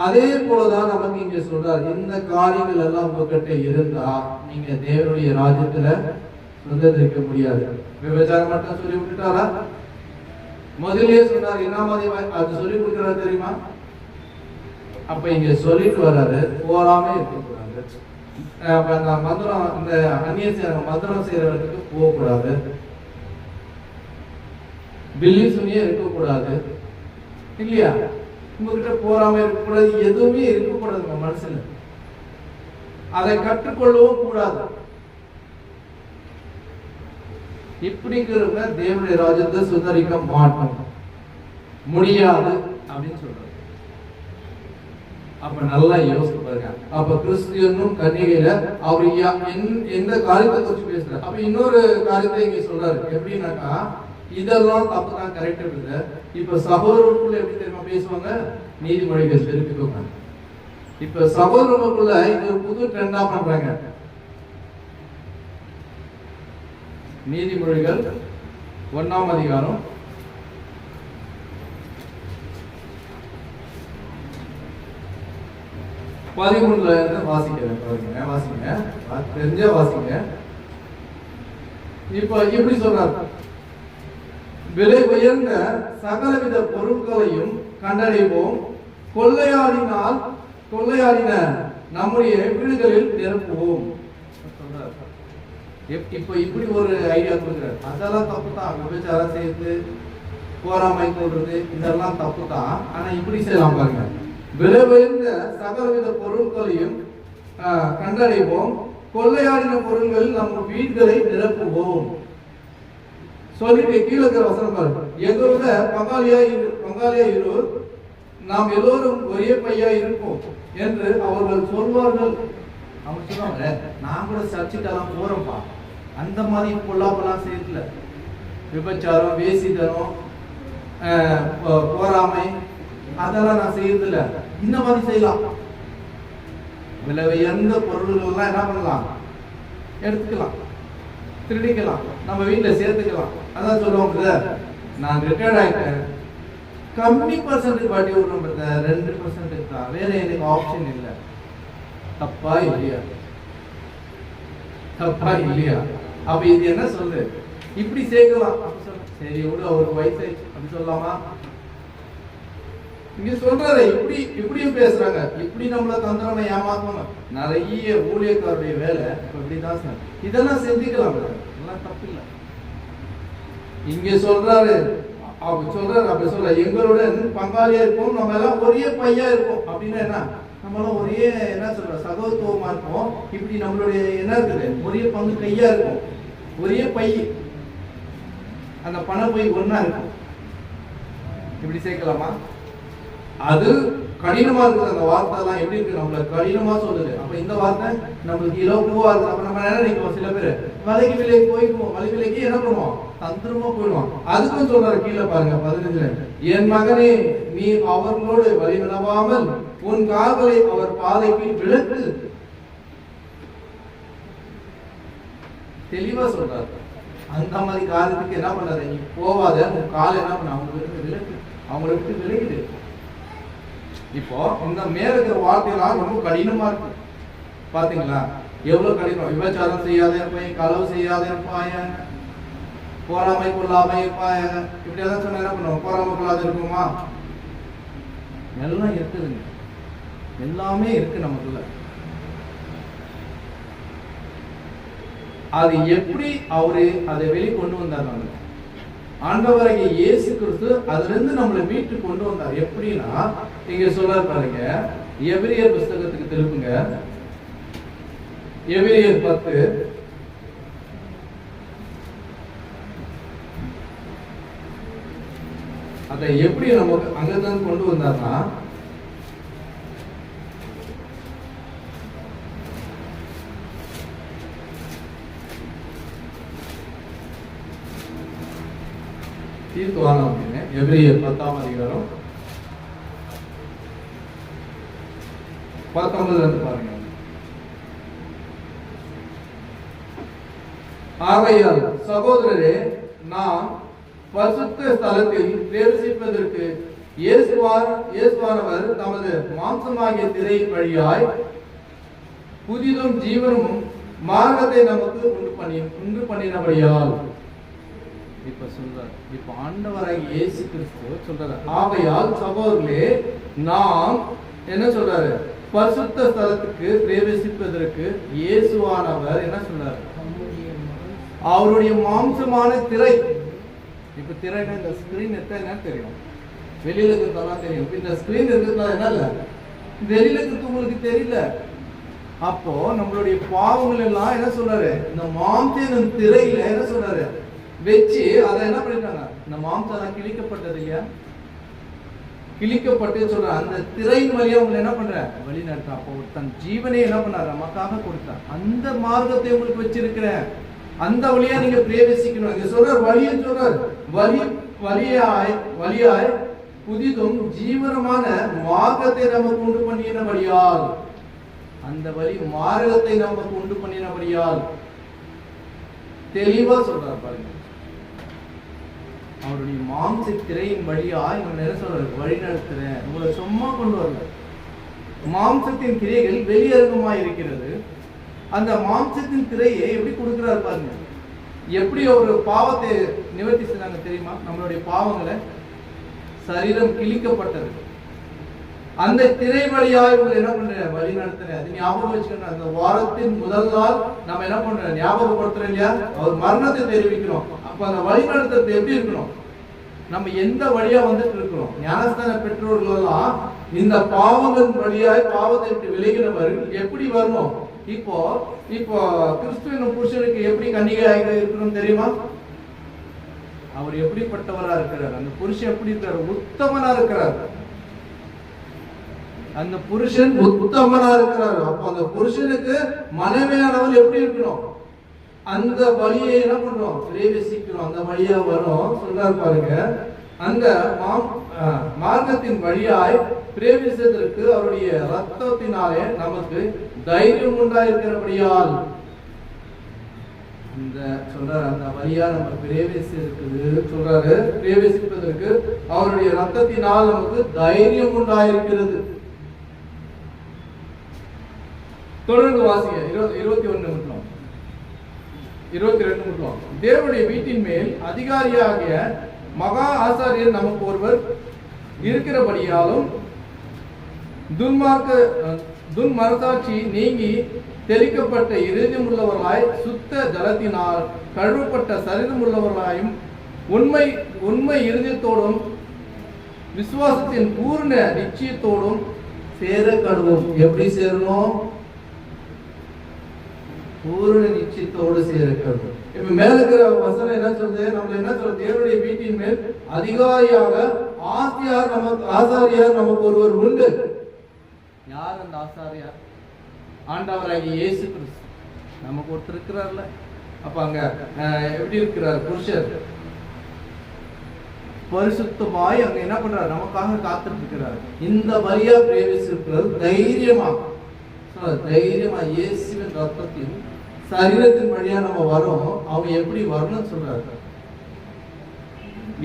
அதே போலதான் நமக்கு இங்க சொல்றாரு, இந்த காரியங்கள் எல்லாம் உங்ககிட்ட இருந்தா நீங்க தேவனுடைய ராஜ்யத்துல சுதந்திரிக்க முடியாது. விபச்சாரம் மட்டும் சொல்லி விட்டுட்டாரா? முதல்லயே சொன்னார் என்ன மாதிரி அது சொல்லி கொடுக்கிறாரு தெரியுமா? அப்ப இங்க சொல்லிட்டு வர்றாரு, போராமே இருக்கக்கூடாது. மந்திரம் இந்த அந்நிய மந்திரம் செய்யறவர்களுக்கு போகக்கூடாது, பில்லி சுனியே இருக்கக்கூடாது இல்லையா? உங்ககிட்ட போராம இருக்கக்கூடாது, எதுவுமே இருக்கக்கூடாது உங்க மனசுல. அதை கற்றுக்கொள்ளவும் கூடாது. இப்படிங்கிறவங்க தேவனுடைய ராஜ்யத்தை சுதரிக்க மாட்டோம், முடியாது அப்படின்னு சொல்றாரு. அப்ப நல்லா யோசிச்சு பாருங்க. அப்ப கிறிஸ்துவனும் கன்னிகையில அவர் எந்த காரியத்தை குறிச்சு பேசுறாரு. அப்ப இன்னொரு காரியத்தை இங்க சொல்றாரு. எப்படின்னாக்கா இதெல்லாம் தப்பு தான், கரெக்ட் இல்லை. இப்ப சகோதரர்களுக்குள்ள எப்படி தெரியுமா பேசுவாங்க? நீதிமொழிகள் தெரிவிக்கோங்க. இப்ப சகோதரர்களுக்குள்ள இது ஒரு புது ட்ரெண்டா பண்றாங்க. நீதிமொழிகள் 1ஆம் அதிகாரம் 13ல இருந்து வாசிக்கிறேன். பாருங்க, வாசிங்க, தெரிஞ்ச வாசிங்க. இப்ப இப்படி சொல்றாரு, விலை உயர்ந்த சகலவித பொருட்களையும் கண்டடைவோம், கொள்ளையாடின நம்முடைய வீடுகளில் நிரப்புவோம். இப்ப இப்படி ஒரு ஐடியா கொடுக்குறாரு. அதெல்லாம் தப்பு தான். விபச்சாரம் செய்து போராமை கொள்றது இதெல்லாம் தப்பு தான். ஆனா இப்படி செய்யலாம் பாருங்க, விலை உயர்ந்த சகலவித பொருட்களையும் கண்டடைவோம், கொள்ளையாடின பொருட்களில் நம்ம வீடுகளை நிரப்புவோம் சொல்லிட்டு கீழே இருக்கிற வசனம் பாருங்க, எங்களோட பங்காளியா இரு, நாம் எல்லோரும் ஒரே பையா இருப்போம் என்று அவர்கள் சொல்வார்கள். அவங்க சொல்லுவாங்க, நான் கூட சர்ச்சுக்கெல்லாம் போறோம்ப்பா, அந்த மாதிரி பொல்லாப்பெல்லாம் செய்யல, விபச்சாரம், வேசித்தனம், போராமை அதெல்லாம் நான் செய்யறதில்ல, இந்த மாதிரி செய்யலாம். விலை உயர்ந்த பொருள்கள்லாம் என்ன பண்ணலாம்? எடுத்துக்கலாம், திருடிக்கலாம், நம்ம வீட்டில் சேர்த்துக்கலாம். அதான் சொல்லுவாங்க, நான் ரிட்டையர்ட் ஆயிட்டேன், கம்மி பர்சன்டேஜ் வட்டி விடுறோம், 2% தான், வேற எனக்கு ஆப்ஷன் இல்லை. தப்பா இல்லையா? தப்பா இல்லையா? அப்ப இது என்ன சொல்லு? இப்படி சேர்க்கலாம். சரி விடு, அவருக்கு வயசாயிடுச்சு அப்படி சொல்லலாமா? இங்க சொல்றாரு, இப்படியும் பேசுறாங்க. இப்படி நம்மள தந்திரமா ஏமாத்தணும். நிறைய ஊழியக்காரருடைய வேலை இப்படிதான் சார். இதெல்லாம் செஞ்சுக்கலாம், இதெல்லாம் தப்பு இல்லை. இங்க சொல்றாரு, அப்படி சொல்ற எங்களுடன் பங்காளியா இருப்போம், நம்ம எல்லாம் ஒரே பையா இருப்போம். அப்படின்னா என்ன? நம்மளாம் ஒரே என்ன சொல்ற சகோதரத்துவமா இருப்போம். இப்படி நம்மளுடைய என்ன இருக்குது? ஒரே பங்கு கையா இருக்கும், ஒரே பை, அந்த பண பை ஒன்னா இருக்கும். இப்படி சேர்க்கலாமா? அது கடினமா இருக்குது. அந்த வார்த்தை எல்லாம் எப்படி இருக்கு? நம்மள கடினமா சொல்லுது. அப்ப இந்த வார்த்தை நம்மளுக்கு இலகுவா இருக்கு. அப்ப நம்ம என்ன நினைக்கிறோம்? சில பேர் வலைக்கு விலைக்கு போய்க்குவோம், வலை விலைக்கு என்ன பண்ணுவோம்? தந்திரமா போயிடுவோம். அதுக்கும் சொல்றாரு கீழே பாருங்க 15ல, என் மகனே நீ அவர்களோடு வழி விளவாமல் உன் கால்களை அவர் பாதைக்கு விளக்கு. தெளிவா சொல்றாரு. அந்த மாதிரி காரியத்துக்கு என்ன பண்ணாரு? நீ போவாத, உன் காலை என்ன பண்ண? அவங்களுக்கு விளக்கு, அவங்களை விட்டு விலகிடு. இப்போ இந்த மேல இருக்கிற வார்த்தையெல்லாம் ரொம்ப கடினமா இருக்கு. பாத்தீங்களா எவ்வளவு கடினம்? விபச்சாரம் செய்யாத இருப்பாய், களவு செய்யாத இருப்பாய, போராமை கொள்ளாம இருப்பாய, இப்படி எல்லாம் சொன்னா என்ன பண்ணுவோம்? போராமை கொள்ளாத இருக்குமா? எல்லாம் இருக்குதுங்க, எல்லாமே இருக்கு நமக்குள்ள. அது எப்படி அவரு அதை வெளிக்கொண்டு வந்தார்? நம்ம ஆண்டவராகிய இயேசு கிறிஸ்து அதுல இருந்து நம்மளை மீட்டு கொண்டு வந்தார். எப்படின்னா இங்க சொல்றாரு பாருங்க, எபிரேயர் புத்தகத்துக்கு திருப்புங்க, எபிரேயர் 10 அதை எப்படி நமக்கு அங்கதான் கொண்டு வந்தார்னா, தீர்த்து வாங்க அப்படின்னு எபிரேயர் 10ஆம் அதிகாரம் 19 பாருங்க. ஆகையால் சகோதரரே, நாம் பரிசுத்த ஸ்தலத்தில் பிரவேசிப்பதற்கு இயேசுவானவர் தமது மாம்சமாகிய திரை வழியாய் புதிதும் ஜீவனும் மார்க்கத்தை நமக்கு உண்டு பண்ணினபடியால். இப்ப சொல்றார், இப்ப ஆண்டவராகிய இயேசு கிறிஸ்து சொல்றாரு, ஆகையால் சகோதரர்களே நாம் என்ன சொல்றாரு, பரிசுத்த ஸ்தலத்துக்கு பிரவேசிப்பதற்கு இயேசுவானவர் என்ன சொல்றாரு, அவருடைய மாம்சமான திரை. இப்ப திரைனா இந்த ஸ்கிரீன் என்ன தெரியும், வெளியில இருக்கிறதெல்லாம் தெரியும். இந்த ஸ்கிரீன் இருக்கிறதுனால என்ன இல்ல, வெளியில இருக்கிறது உங்களுக்கு தெரியல. அப்போ நம்மளுடைய பாவங்கள் எல்லாம் என்ன சொல்றாரு, இந்த மாம்ச திரையில என்ன சொல்றாரு வச்சு அதை என்ன பண்ணிட்டாங்க, இந்த மாம்சம் கிழிக்கப்பட்டது இல்லையா, கிழிக்கப்பட்டு சொல்ற அந்த திரையின் வழியா உங்களை என்ன பண்ற வழி நடத்த. அப்போ தன் ஜீவனை என்ன பண்ணாரு, நமக்காக கொடுத்தார். அந்த மார்க்கத்தை உங்களுக்கு வச்சிருக்கிறேன், அந்த வழியா நீங்க பிரவேசிக்கணும். இங்க சொல்ற வழியை சொல்றாரு, வழியாய் புதிதும் ஜீவனமான மார்க்கத்தை நமக்கு உண்டு பண்ணினபடியால், அந்த வழி மார்க்கத்தை நமக்கு உண்டு பண்ணினபடியால் தெளிவா சொல்றாரு பாருங்க. அவருடைய மாம்ச திரையின் வழியாய் நம்ம என்ன சொல்றாரு, வழி நடத்துறேன், உங்களை சும்மா கொண்டு வரல. மாம்சத்தின் கிரைகள் வெளியரங்கமாய் இருக்கிறது. அந்த மாம்சத்தின் திரையை எப்படி கொடுக்கிறாரு பாருங்க. எப்படி ஒரு பாவத்தை நிவர்த்தி செய்தாங்க தெரியுமா, நம்மளுடைய பாவங்களை சரீரம் கிழிக்கப்பட்டது, அந்த திரை வழியாய் உங்களை என்ன பண்ற வழி நடத்துறேன். அது ஞாபகம் வச்சுக்கணும். அந்த வாரத்தின் முதல் நாள் நம்ம என்ன பண்றோம், ஞாபகப்படுத்துறோம் இல்லையா, அவர் மரணத்தை தெரிவிக்கிறோம். அப்ப அந்த வழி நடத்துறது எப்படி இருக்கணும், நம்ம எந்த வழியா வந்துட்டு இருக்கிறோம். ஞானஸ்தான பெற்றோர்கள் எல்லாம் இந்த பாவங்கள் வழியாய் பாவத்தை விட்டு விலகினவர்கள் எப்படி வரணும். இப்போ கிறிஸ்துவின் புருஷனுக்கு எப்படி கன்னிகையாக இருக்கணும் தெரியுமா, அவர் எப்படிப்பட்டவரா இருக்கிறார், அந்த புருஷன் எப்படி இருக்கிறார், உத்தமனா இருக்கிறார். அந்த புருஷன் உத்தமனா இருக்கிறார். அப்போ அந்த புருஷனுக்கு மனைவியானவர் எப்படி இருக்கணும், அந்த வழியை என்ன பண்றோம் பிரவேசிக்கிறோம், அந்த வழியா வரும் சொல்றாரு பாருங்க. அந்த மார்க்கத்தின் வழியாய் பிரவேசிப்பதற்கு அவருடைய ரத்தத்தினாலே நமக்கு தைரியம் உண்டாயிருக்கிறபடியால், இந்த சொல்றாரு அந்த வழியா நம்ம சொல்றாரு பிரவேசிப்பதற்கு அவருடைய ரத்தத்தினால் நமக்கு தைரியம் உண்டாயிருக்கிறது. தொடர்ந்து வாசிங்க 21 மட்டும் 22 மட்டும். தேவனுடைய வீட்டின் மேல் அதிகாரியாகிய மகா ஆசாரியர் நமக்கு ஒருவர் இருக்கிறபடியாலும் துன்மனசாட்சி நீங்கி தெளிக்கப்பட்ட இருதயம் உள்ளவர்களாய் சுத்த ஜலத்தினால் கழுவப்பட்ட சரீரம் உள்ளவர்களாயும் உண்மை இருதயத்தோடும் விசுவாசத்தின் பூர்ண நிச்சயத்தோடும் சேர கடவும். எப்படி சேரணும், பூர்ண நிச்சயத்தோடு சேரக்கூடும். இப்ப மேல இருக்கிற வசனம் என்ன சொல்றது, நம்ம என்ன சொல்றது, தேவனுடைய வீட்டின் மேல் அதிகாரியாக ஆசாரியார் நமக்கு ஒருவர் உண்டு. யார் அந்த ஆசாரியார், ஆண்டவராகிய இயேசு கிறிஸ்து நமக்கு ஒருத்தர் இருக்கிறார்ல. அப்ப அங்க எப்படி இருக்கிறார், புருஷர் பரிசுத்தமாய் அங்க என்ன பண்றார், நமக்காக காத்துட்டு இருக்கிறார். இந்த வழியா பிரவேசிக்கிறது தைரியமா இயேசுவின் ரத்தத்தின் சரீரத்தின் வழியா நம்ம வரோம். அவங்க எப்படி வரணும்னு சொல்றாரு,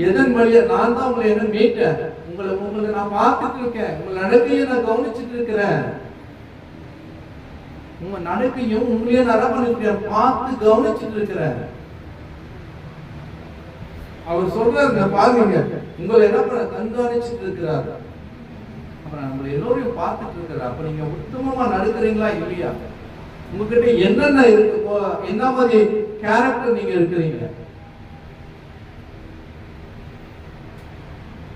எதன் வழியா, நான் தான் உங்களை என்ன மீட்டேன், உங்களை நான் பார்த்துட்டு இருக்கேன், உங்க நடக்கையை நான் கவனிச்சுட்டு இருக்கிறேன், உங்க நடக்கையும் உங்களையும் நான் பண்ணிருக்கேன், பார்த்து கவனிச்சுட்டு இருக்கிறேன். அவர் சொல்றாருங்க பாருங்க, உங்களை என்ன பண்ண கண்காணிச்சுட்டு இருக்கிறார். அப்புறம் நம்மளை எல்லோரையும் பார்த்துட்டு இருக்கிறார். அப்ப நீங்க உத்தமமா நடக்கிறீங்களா இல்லையா, உங்ககிட்ட என்னென்ன இருக்கு, என்ன மாதிரி கேரக்டர் நீங்க இருக்கிறீங்க,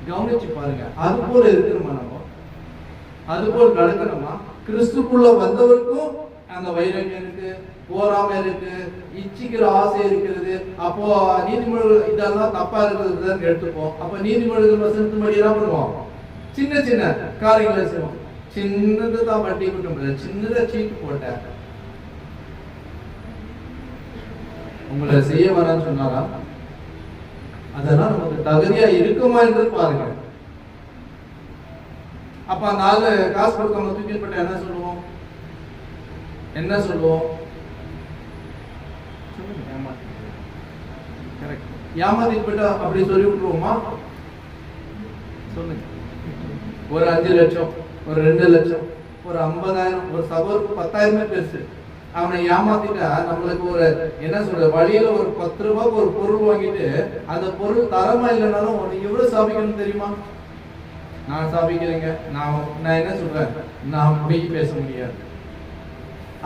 கவனிச்சு பாருங்க. அது போல இருக்கிறோமா, நம்ம அது போல நடக்கணுமா. கிறிஸ்துக்குள்ள வந்தவருக்கும் அந்த வைராக்கியம் இருக்கு, போராம இருக்கு, இச்சிக்கிற ஆசை இருக்கிறது. அப்போ நீதிமொழிகள் இதெல்லாம் தப்பா இருக்கிறது எடுத்துப்போம். அப்ப நீதிமொழிகள் வசனத்தின்படி என்ன பண்ணுவோம், சின்ன சின்ன காரியங்களை செய்வோம். சின்னதுதான் வட்டி கூட்டம், சின்னதா சீட்டு போட்ட உங்களை செய்ய வரான்னு சொன்னாரா, அதெல்லாம் நமக்கு தகுதியா இருக்குமா என்று பாருங்க. அப்ப அந்த ஆளு காசு கொடுக்காம தூக்கிட்டு போட்ட என்ன சொல்லுவோம், ஏமாத்திட்டு போயிட்டா அப்படி சொல்லி விட்டுருவோமா, சொல்லுங்க. ஒரு 5 லட்சம், ஒரு 2 லட்சம், ஒரு 50,000, ஒரு சபருக்கு 10,000 பெருசு. அவனை ஏமாத்திட்டா நம்மளுக்கு ஒரு என்ன சொல்ற வழியில ஒரு 10 ரூபாய்க்கு ஒரு பொருள் வாங்கிட்டு அந்த பொருள் தரமா இல்லைனாலும் உனக்கு எவ்வளவு சாபிக்கணும் தெரியுமா? நான் சாபிக்கிறேங்க, நான் என்ன சொல்றேன், நான் போய் பேச முடியாது.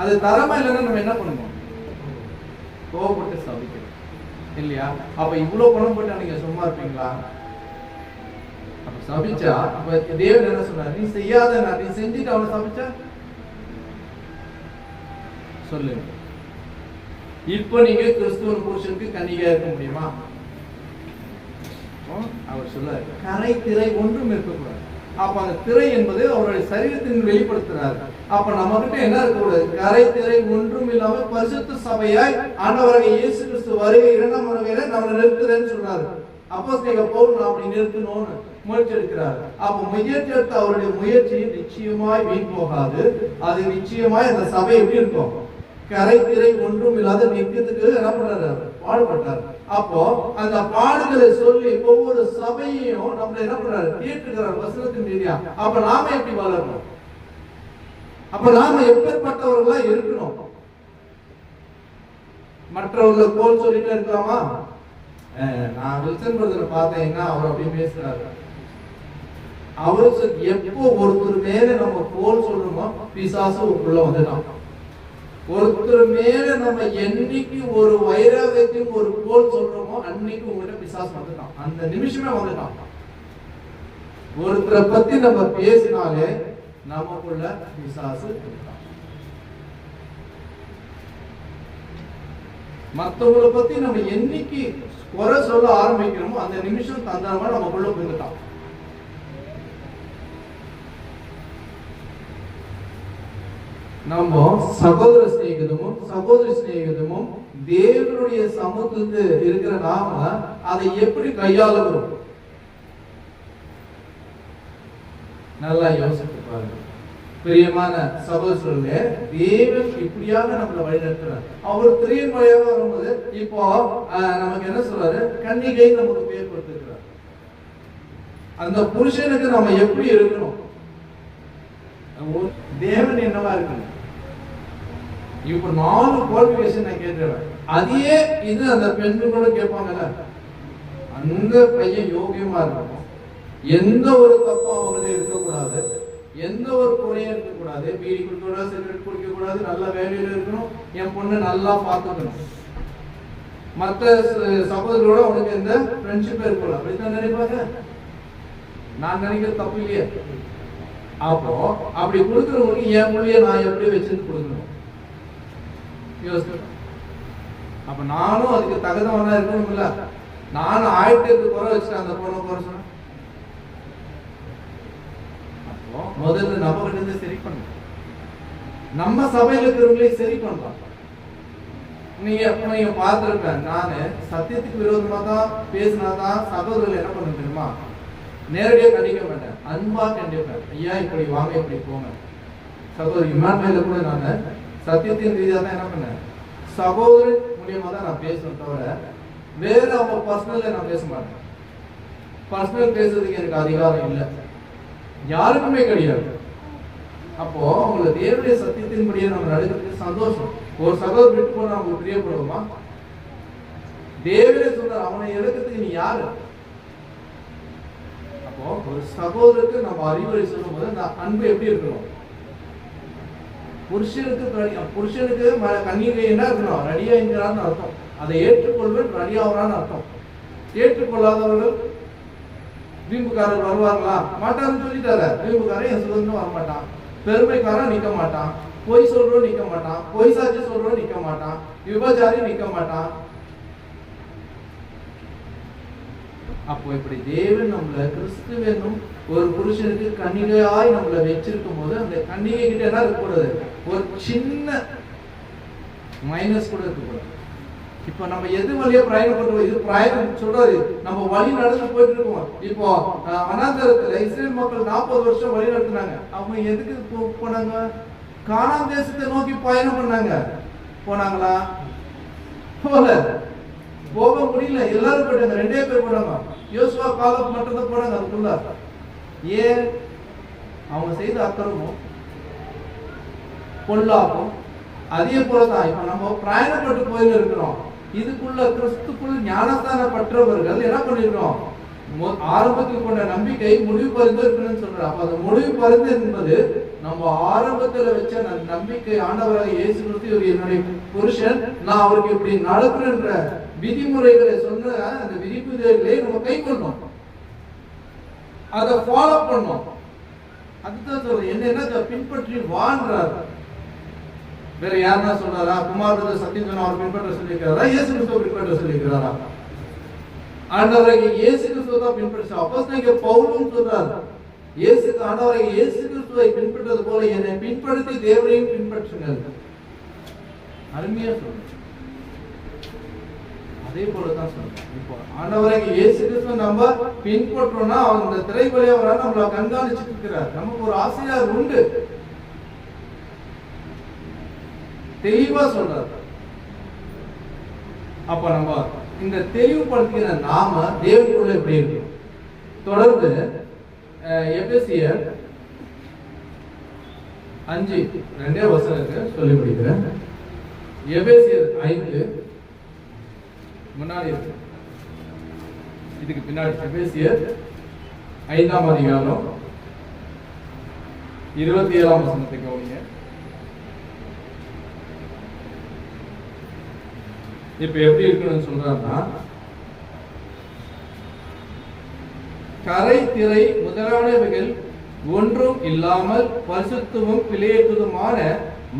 அது தரமா இல்லைன்னா நம்ம என்ன பண்ணுவோம்? கோவப்பட்டு சாபிக்கிறோம் இல்லையா? அப்ப இவ்வளவு பணம் போட்டா நீங்க சும்மா இருப்பீங்களா? அப்ப சபிச்சா அப்ப தேவன் என்ன சொன்னார்? நீ செய்யாத, நீ செஞ்சுட்டு அவனை சபிச்சா சொல்லு. இப்ப நீங்க கிறிஸ்துவன் புருஷனுக்கு கன்னிகையா இருக்க முடியுமா? அவர் சொல்ல கரை திரை ஒன்றும் இருக்கக்கூடாது. அப்ப அந்த திரை என்பது அவருடைய சரீரத்தின் வெளிப்படுத்துறாரு. அப்ப நம்ம கிட்ட என்ன இருக்கக்கூடாது? கரை திரை ஒன்றும் இல்லாம பரிசுத்த சபையாய் ஆண்டவராகிய இயேசு கிறிஸ்து வருகை 2ஆம் வருகையில நம்ம நிறுத்துறேன்னு சொல்றாரு. அப்போஸ்தலனாகிய பவுல் நான் அப்படி நிறுத்தணும்னு முயற்சி எடுக்கிறார். அப்ப முயற்சி எடுத்த அவருடைய முயற்சி நிச்சயமாய் வீண் போகாது. அது நிச்சயமாய் அந்த சபை எப்படி இருக்கும்? கரை திரை ஒன்றும் இல்லாத நிற்கிறதுக்கு என்ன பண்றாரு? பாடுபட்டார். அப்போ அந்த பாடுகளை சொல்லி ஒவ்வொரு சபையையும் நம்மள என்ன பண்றாரு? தீர்த்துக்கிறார் வசனத்தின் ரீதியா. அப்ப நாம எப்படி வளரணும்? அப்ப நாம எப்பேற்பட்டவர்களா இருக்கணும்? மற்றவர்களை போல் சொல்லிட்டே இருக்கலாமா? நான் வில்சன் பிரதரை பார்த்தேன்னா அவர் அப்படி பேசுறாரு. அவரு எப்போ ஒருத்தர் மேல நம்ம போல் சொல்றோமோ பிசாசு உள்ள வந்துட்டான். ஒருத்தர் மேல நம்ம என்னைக்கு ஒரு வைராகத்தையும் ஒரு போல் சொல்றோமோ அன்னைக்கு உங்ககிட்ட பிசாசு வந்துட்டான். அந்த நிமிஷமே வந்துட்டான். ஒருத்தரை பத்தி நம்ம பேசினாலே நமக்குள்ள பிசாசு வந்துட்டான். மற்றவங்களை பத்தி நம்ம என்னைக்கு குறை சொல்ல ஆரம்பிக்கிறோமோ அந்த நிமிஷம் தந்தாம நமக்குள்ள வந்துட்டான். நம்ம சகோதர சிநேகிதமும் சகோதரி சிநேகிதமும் தேவனுடைய சமூகத்தில் இருக்கிற நாம அதை எப்படி கையாளுகிறோம்? நல்லா யோசித்து பாருங்க. பிரியமான சகோதரர்களே, தேவன் இப்படியாக நம்மளை வழிநடத்துறார். அவர் திரையின் வழியாக வரும்போது இப்போ நமக்கு என்ன சொல்றாரு? கன்னிகை நமக்கு பேர் கொடுத்திருக்கிறார். அந்த புருஷனுக்கு நம்ம எப்படி இருக்கணும்? தேவன் என்னவா இருக்கணும்? இப்ப 4 குவாலிஃபிகேஷன் நான் கேட்கிறேன். அதே இது அந்த பெண்களும் கேட்பாங்கல்ல, அந்த பையன் யோகியமா இருக்கணும், எந்த ஒரு தப்பும் அவங்ககிட்ட இருக்கக்கூடாது, எந்த ஒரு குறையும் இருக்கக்கூடாது, பீடி குடிக்க கூடாது, சிகரெட் குடிக்க கூடாது, நல்ல வேலையில இருக்கணும், என் பொண்ணு நல்லா பார்த்துக்கணும், மற்ற சகோதரர்களோட உனக்கு எந்த ஃப்ரெண்ட்ஷிப் இருக்கணும், அப்படித்தான் நினைப்பாங்க. நான் நினைக்கிற தப்பு இல்லையே. அப்போ அப்படி கொடுக்குறவங்களுக்கு என் மொழியை நான் எப்படி வச்சுட்டு கொடுக்கணும்? அப்ப நானும் அதுக்கு தகுந்தவனா இருக்கணும்ல. நானும் 1008 குறை வச்சுட்டு அந்த பொண்ணை குறை சொன்ன அப்போ முதல்ல நம்ம கிட்ட இருந்து சரி பண்ணணும். நம்ம சபையில இருக்கிறவங்களே சரி பண்ணலாம். நீங்க பார்த்திருப்பேன், நானு சத்தியத்துக்கு விரோதமா தான் பேசினாதான் சகோதரர்கள் என்ன பண்ண தெரியுமா? நேரடியா கண்டிக்க மாட்டேன், அன்பா கண்டிப்பேன். ஐயா இப்படி வாங்க, இப்படி போங்க. சகோதரி இமானுவேல கூட நான் சத்தியத்தின் ரீதியா தான் என்ன பண்ணேன், சகோதரன் மூலியமா தான் நான் பேசுவேன் தவிர வேற அவங்க பர்சனல்ல நான் பேச மாட்டேன். பர்சனல் பேசுறதுக்கு எனக்கு அதிகாரம் இல்லை, யாருக்குமே கிடையாது. அப்போ அவங்களை தேவனுடைய சத்தியத்தின்படியே நம்ம நடக்கிறதுக்கு சந்தோஷம். ஒரு சகோதரர் விட்டு போனா நமக்கு பிரியப்படுவோமா? தேவனே சொல்றார், அவனை இழக்கிறதுக்கு நீ யாரு? அப்போ ஒரு சகோதரருக்கு நம்ம அறிவுரை சொல்லும் போது அந்த அன்பு எப்படி இருக்கணும்? புருஷனுக்கு கன்னிகை என்ன இருக்கணும்? ரெடியா இருக்கிறான்னு அர்த்தம். அதை ஏற்றுக்கொள்வேன் ரெடியாகிறான்னு அர்த்தம். ஏற்றுக்கொள்ளாதவர்கள் வீம்புக்காரர் வருவார்களா? மாட்டான்னு சொல்லிட்டாரு. வீம்புக்காரன் என் சுதந்திரம் வரமாட்டான், பெருமைக்காரன் நிக்க மாட்டான், பொய் சொல்றோம் நிக்க மாட்டான், பொய் சாட்சி சொல்றோம் நிக்க மாட்டான், விபச்சாரி நிக்க மாட்டான். அப்போ இப்படி தேவன் நம்மள கிறிஸ்துவனும் ஒரு புருஷனுக்கு கன்னிகையாய் நம்மள வச்சிருக்கும் போது அந்த கன்னிகை கிட்ட என்ன இருக்கக்கூடாது? ஒரு சின்ன மைனஸ் கூட இருக்கக்கூடாது. இப்ப நம்ம எது வழியா பிரயாணம் பண்றோம்? இது பிரயாணம் சொல்றாரு, நம்ம வழி நடந்து போயிட்டு இருக்கோம். இப்போ வனாந்தரத்துல இஸ்ரேல் மக்கள் 40 வருஷம் வழி நடத்தினாங்க. அவங்க எதுக்கு போனாங்க? கானான் தேசத்தை நோக்கி பயணம் பண்ணாங்க. போனாங்களா? போல. போக முடியல. எல்லாரும் போயிட்டாங்க. 2 பேர் போனாங்க. யோசுவா காலம் மட்டும் தான் போனாங்க அதுக்குள்ள. ஏன்? அவங்க செய்த அக்கிரமம், பொல்லாப்பும், அதே போலதான் இப்ப நம்ம பிரயாணப்பட்டு போயின்னு இருக்கிறோம். இதுக்குள்ள கிறிஸ்துக்குள் ஞானஸ்தானம் பெற்றவர்கள் என்ன பண்ணிருக்கோம்? ஆரம்பத்தில் கொண்ட நம்பிக்கை முடிவு பரிந்து இருக்குன்னு சொல்றாரு. அப்ப அந்த முடிவு பரிந்து என்பது நம்ம ஆரம்பத்துல வச்ச நம்பிக்கை. ஆண்டவராக இயேசு கிறிஸ்து இவர் என்னுடைய புருஷன், நான் அவருக்கு இப்படி நடக்கிறன்ற விதிமுறைகளை சொன்ன அந்த விதிமுறைகளை நம்ம கை கொள்ளணும், அதை ஃபாலோ பண்ணணும். அதுதான் சொல்றது. என்ன பின்பற்றி வாழ்றாரு. வேற யாருன்னா சொன்னாரா? குமாரபுர சத்தியன் அவர் பின்பற்ற சொல்லியிருக்கிறாரா? இயேசு கிறிஸ்துவை பின்பற்ற சொல்லியிருக்கிறாரா? ஆண்டவராகிய இயேசு கிறிஸ்துவை தான் பின்பற்ற. அப்போஸ்தலனாகிய பவுலும் சொல்றாரு, ஆண்டவராகிய இயேசு கிறிஸ்துவை பின்பற்றது போல என்னை பின்பற்றி தேவனையும் பின்பற்றுங்கள். அருமையா சொல்றேன். அதே போலதான் சொல்றேன். இப்போ ஆண்டவராகிய இயேசு கிறிஸ்துவை நம்ம பின்பற்றோம்னா அந்த திரை வழியா வர நம்மள கண்காணிச்சுட்டு இருக்கிறார். நமக்கு ஒரு ஆசிரியர் உண்டு, தெளிவா சொல்றாரு. அப்ப நம்ம இந்த தெளிவுபடுத்துகிற நாம தேவனுக்குள்ள எப்படி இருக்கு? தொடர்ந்து எபேசியர் 5:2 சொல்லி முடிக்கிறேன். எபேசியர் 5 முன்னாடி இருக்கு, இதுக்கு பின்னாடி. எபேசியர் 5ஆம் அதிகாரம் 27ஆம் வசனத்தை கவனிங்க. இப்ப எப்படி இருக்குன்னு சொல்றாருன்னா, கரை திரை முதலானவைகள் ஒன்றும் இல்லாமல் பரிசுத்தமும் பிழையற்றதுமான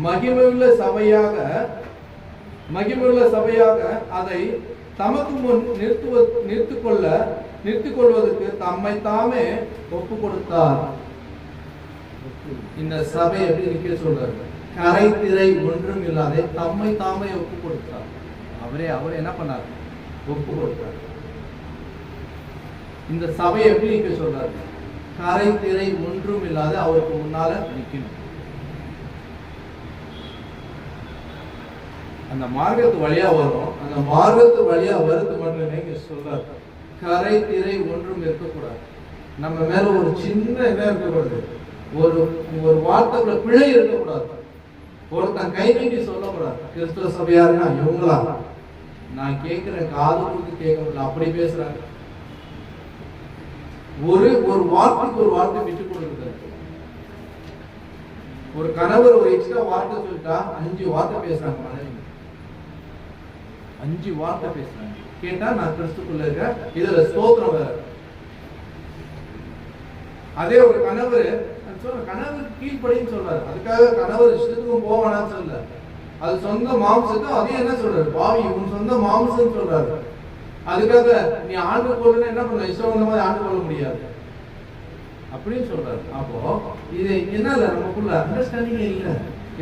மகிமையுள்ள சபையாக அதை தமக்கு முன் நிறுத்திக் கொள்வதற்கு தம்மை தாமே ஒப்பு கொடுத்தார். இந்த சபை எப்படி நிக்க சொல்றாரு? கரை திரை ஒன்றும் இல்லாத தம்மை தாமே ஒப்பு கொடுத்தார். அவரே என்ன பண்ணார்? ஒப்பு கொடுத்தார். இந்த சபையை எப்படி நிக்க சொல்றாரு? கரை திரை ஒன்றும் இல்லாத அவருக்கு முன்னால நிக்கணும். அந்த மார்க்கத்து வழியா வரும். அந்த மார்க்கத்து வழியா வருது மட்டுமே சொல்றாரு. கரை திரை ஒன்றும் இருக்கக்கூடாது. நம்ம மேல ஒரு சின்ன என்ன இருக்கக்கூடாது? ஒரு வார்த்தைக்குள்ள பிழை இருக்கக்கூடாது. ஒருத்தன் கை நீட்டி சொல்லக்கூடாது. கிறிஸ்துவ சபையாருன்னா இவங்களா? நான் கேட்கிறேன், காது கொடுத்து கேட்க முடியல, அப்படி பேசுறாங்க. ஒரு வார்த்தைக்கு ஒரு வார்த்தை விட்டு கொடுக்குறது. ஒரு கணவர் ஒரு எக்ஸ்ட்ரா வார்த்தை சொல்லிட்டா 5 வார்த்தை பேசுறாங்க. மனைவி 5 வார்த்தை பேசுறாங்க. கேட்டா நான் கிறிஸ்துக்குள்ள இருக்க, இதுல ஸ்தோத்திரம் வேற. அதே ஒரு கணவர் கீழ்ப்படின்னு சொல்றாரு. அதுக்காக கணவர் இஷ்டத்துக்கும் போவானான்னு சொல்ல, அது சொந்த மாம்சத்தை அதே என்ன சொல்றாரு? பாவி உன் சொந்த மாம்சம் சொல்றாரு. அதுக்காக நீ ஆண்டு கொள்ளுன்னு என்ன பண்ண? இஷ்டம் வந்த மாதிரி ஆண்டு கொள்ள முடியாது அப்படின்னு சொல்றாரு. அப்போ இது என்ன இல்ல, நமக்குள்ள அண்டர்ஸ்டாண்டிங் இல்ல.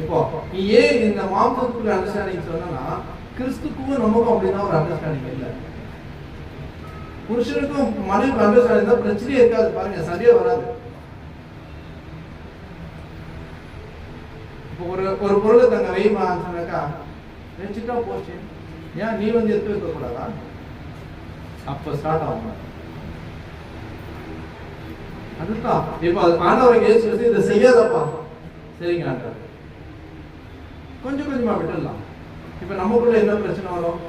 இப்போ நீ ஏன் இந்த மாம்சத்துக்குள்ள அண்டர்ஸ்டாண்டிங் சொன்னா, கிறிஸ்துக்கும் நமக்கும் அப்படின்னா ஒரு அண்டர்ஸ்டாண்டிங் இல்லை. புருஷனுக்கும் மனைவி அண்டர்ஸ்டாண்டிங் தான், பிரச்சனையே இருக்காது. பாருங்க, சரியா வராது. இப்போ ஒரு பொருளை தங்க வெய்மான்னு சொன்னாக்கா வச்சுட்டா போச்சு, ஏன் நீ வந்து எடுத்து வைக்க கூடாதா? அப்ப ஸ்டார்ட் ஆகும். அதுதான் இப்ப ஆண்டவருக்கு இயேசு கிறிஸ்து இதை செய்யாதப்பா, சரிங்க ஆண்டவர், கொஞ்சம் கொஞ்சமா விட்டுடலாம். இப்ப நமக்குள்ள என்ன பிரச்சனை வரும்?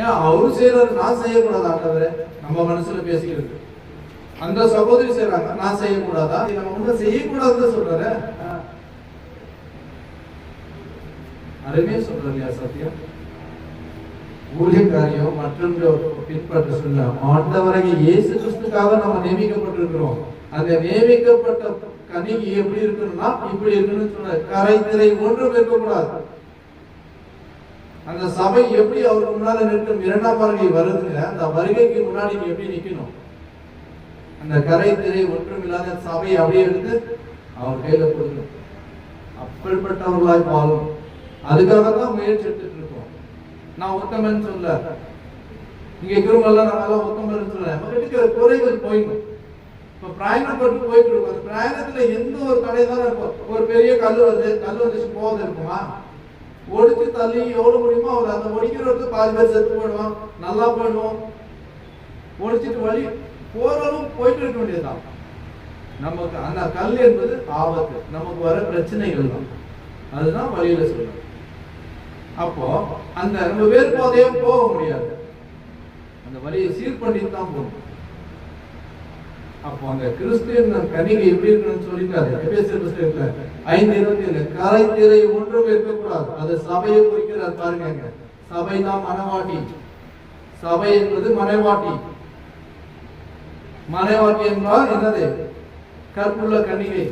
ஏன் அவரு செய்யறாரு, நான் செய்யக்கூடாது ஆண்டவரே? நம்ம மனசுல பேசிக்கிறது. அந்த சகோதரி செய்யறாங்க, நான் செய்யக்கூடாதா? நம்ம ஒன்றும் செய்யக்கூடாதுன்னு சொல்றாரு. அருமையா சொல்றாரு சத்தியம். ஊழியக்காரியம் மற்றொன்று பின்பற்ற சொல்ல, ஆண்டவராகிய இயேசு கிறிஸ்துக்காக நம்ம நியமிக்கப்பட்டிருக்கிறோம். அந்த நியமிக்கப்பட்ட கனிக்கு எப்படி இருக்கணும்னா இப்படி இருக்கணும்னு சொல்ற. கரை திரை ஒன்றும் இருக்கக்கூடாது. அந்த சபை எப்படி அவருக்கு முன்னால நிற்கும்? 2ஆம் வருகை வருதுங்க. அந்த வருகைக்கு முன்னாடி நீ எப்படி நிக்கணும்? அந்த கரை திரை ஒன்றும் இல்லாத சபையை அப்படியே எடுத்து அவர் கையில கொடுக்கணும். அப்படிப்பட்டவர்களாய் வாழும். அதுக்காக தான் முயற்சி எடுத்துட்டு இருக்கோம். நான் உத்தமன் சொல்ல, இங்க இருக்கிறவங்கெல்லாம் நம்ம எல்லாம் உத்தமன் சொல்ல, நம்ம இருக்கிற குறைகள் போயிடும். இப்ப பிரயாணம் போட்டு போயிட்டு இருக்கோம். அந்த பிரயாணத்துல எந்த ஒரு தடை தான் இருக்கும். ஒரு பெரிய கல் வந்துச்சு போவது இருக்குமா? ஒடிச்சு தள்ளி எவ்வளவு முடியுமோ அவர் அந்த ஒடிக்கிறவருக்கு பாதி பேர் செத்து போயிடுவான், நல்லா போயிடுவோம். ஒடிச்சிட்டு வழி போறவரும் போயிட்டு இருக்க வேண்டியதுதான். நமக்கு அந்த கல் என்பது ஆபத்து, நமக்கு வர பிரச்சனைகள் தான். அதுதான் வழியில சொல்றோம். அப்போ அந்த நம்ம வேறுபாதையும் போக முடியாது, அந்த வழியை சீர் பண்ணிட்டு தான் போகணும். அப்போ அந்த கிறிஸ்துவின் கனிகை எப்படி இருக்கணும்னு சொல்லிட்டாரு எபேசியர் புத்தகத்துல 5:27, கரை திரை ஒன்றும் இருக்கக்கூடாது. அது சபையை குறிக்கிறார் பாருங்க. சபை தான் மனவாட்டி, சபை என்பது மனைவாட்டி. மனைவாட்டி என்றால் என்னது? கற்புள்ள கன்னிகை.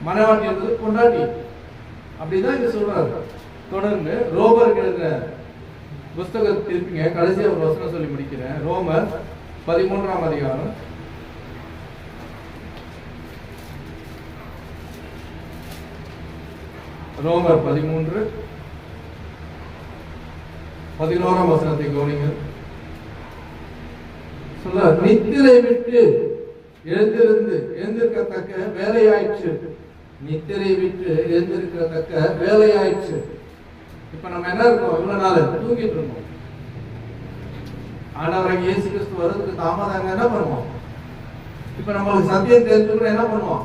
மனைவாட்டி என்பது பொண்டாட்டி. அப்படிதான் இங்க சொல்றாரு. தொடர்ந்து ரோமர் எழுதுற புஸ்தகத்தை இருப்பீங்க, கடைசியா ஒரு வசனம் சொல்லி முடிக்கிறேன். ரோமர் 13ஆம் அதிகாரம் ரோமர் 13:11 வசனத்தை கவனிங்க. சொல்ல, நித்திரை விட்டு எழுந்திருக்கத்தக்க வேலையாயிற்று. நித்திரை விட்டு எழுந்திருக்கத்தக்க வேலையாயிற்று. இப்ப நம்ம என்ன இருக்கோம்? இவ்வளவு நாள் தூங்கிட்டு இருக்கோம். ஆண்டவராகிய இயேசு கிறிஸ்து வரதுக்கு தாமதம் என்ன பண்ணுவோம்? இப்ப நம்மளுக்கு சத்தியம் தெரிஞ்சுக்கணும், என்ன பண்ணுவோம்?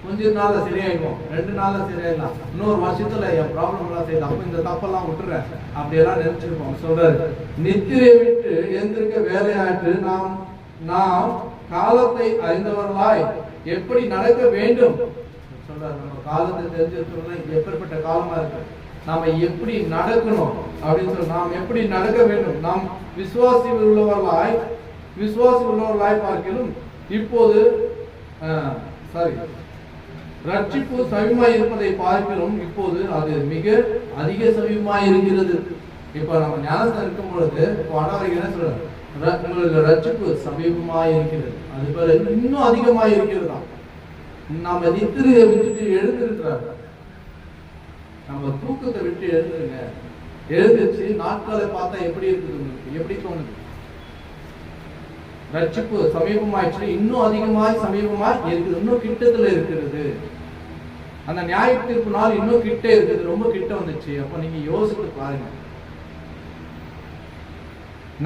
கொஞ்ச நாள்ல சரியாயிடும், 2 நாள்ல சரியாயிடலாம், இன்னொரு வருஷத்துல என் ப்ராப்ளம் எல்லாம் செய்யலாம், அப்ப இந்த தப்பெல்லாம் விட்டுறேன் அப்படியெல்லாம் நினைச்சிருப்போம். சொல்றாரு, நித்திரை விட்டு எந்திருக்க வேலையாற்று. நாம் காலத்தை அறிந்தவர்களாய் எப்படி நடக்க வேண்டும் சொல்றாரு. நம்ம காலத்தை தெரிஞ்சிருக்கிறோம்னா எப்படிப்பட்ட காலமா இருக்கு, நாம எப்படி நடக்கணும் அப்படின்னு சொல்லி, நாம் எப்படி நடக்க வேண்டும். நாம் விசுவாசி உள்ளவர்களாய் பார்க்கலும் இப்போது ரட்சிப்பு சமீபமாய் இருப்பதை பார்க்கிறோம். இப்போது அது மிக அதிக சமீபமாய் இருக்கிறது. இப்ப நம்ம ஞானஸ்தானம் இருக்கும் பொழுது ஆண்டவர் என்ன சொல்றாரு? உங்களுக்கு ரட்சிப்பு சமீபமாய் இருக்கிறது, அது போல இன்னும் அதிகமாய் இருக்கிறதா. நம்ம நித்திரையை விட்டுட்டு எழுந்திருக்கிறார். நம்ம தூக்கத்தை விட்டு எழுந்துருங்க. எழுந்துச்சு நாட்களை பார்த்தா எப்படி இருக்குது? உங்களுக்கு எப்படி தோணுது? ரட்சிப்பு சமீபமாயிடுச்சு, இன்னும் அதிகமாய் சமீபமாய் இருக்குது, இன்னும் கிட்டத்துல இருக்கிறது. அந்த நியாய தீர்ப்பு நாள் இன்னும் கிட்ட இருக்குது, ரொம்ப கிட்ட வந்துச்சு. அப்ப நீங்க யோசித்து பாருங்க,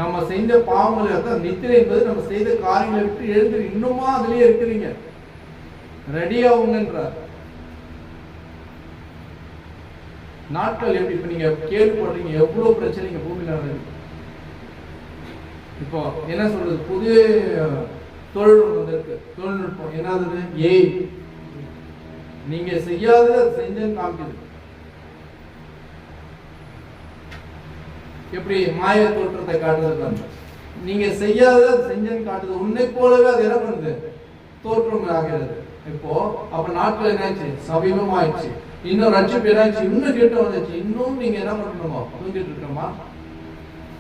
நம்ம செய்த பாவங்களை, நித்திரை என்பது நம்ம செய்த காரியங்களை விட்டு எழுந்து இன்னுமா அதுலயே இருக்கிறீங்க. ரெடியாகுங்கன்றார். நாட்கள் எப்படி? இப்ப நீங்க கேள்விப்படுறீங்க எவ்வளவு பிரச்சனைங்க பூமியில நடக்குது. இப்போ என்ன சொல்றது? புதிய தொழில்நுட்பம் வந்திருக்கு. தொழில்நுட்பம் என்னது? ஏய், நீங்க செய்யாத செஞ்சேன்னு காமிக்குது. எப்படி மாய தோற்றத்தை காட்டுறது? நீங்க செய்யாத செஞ்சேன்னு காட்டுது. உன்னை போலவே அது என்ன பண்ணுது? தோற்றம் ஆகிறது. இப்போ அப்ப நாட்கள் என்னாச்சு? சமீபம் ஆயிடுச்சு. இன்னும் ரட்சிப்பு என்னாச்சு? இன்னும் கிட்ட வந்துச்சு. இன்னும் நீங்க என்ன பண்ணணுமோ? தூங்கிட்டு இருக்கோமா?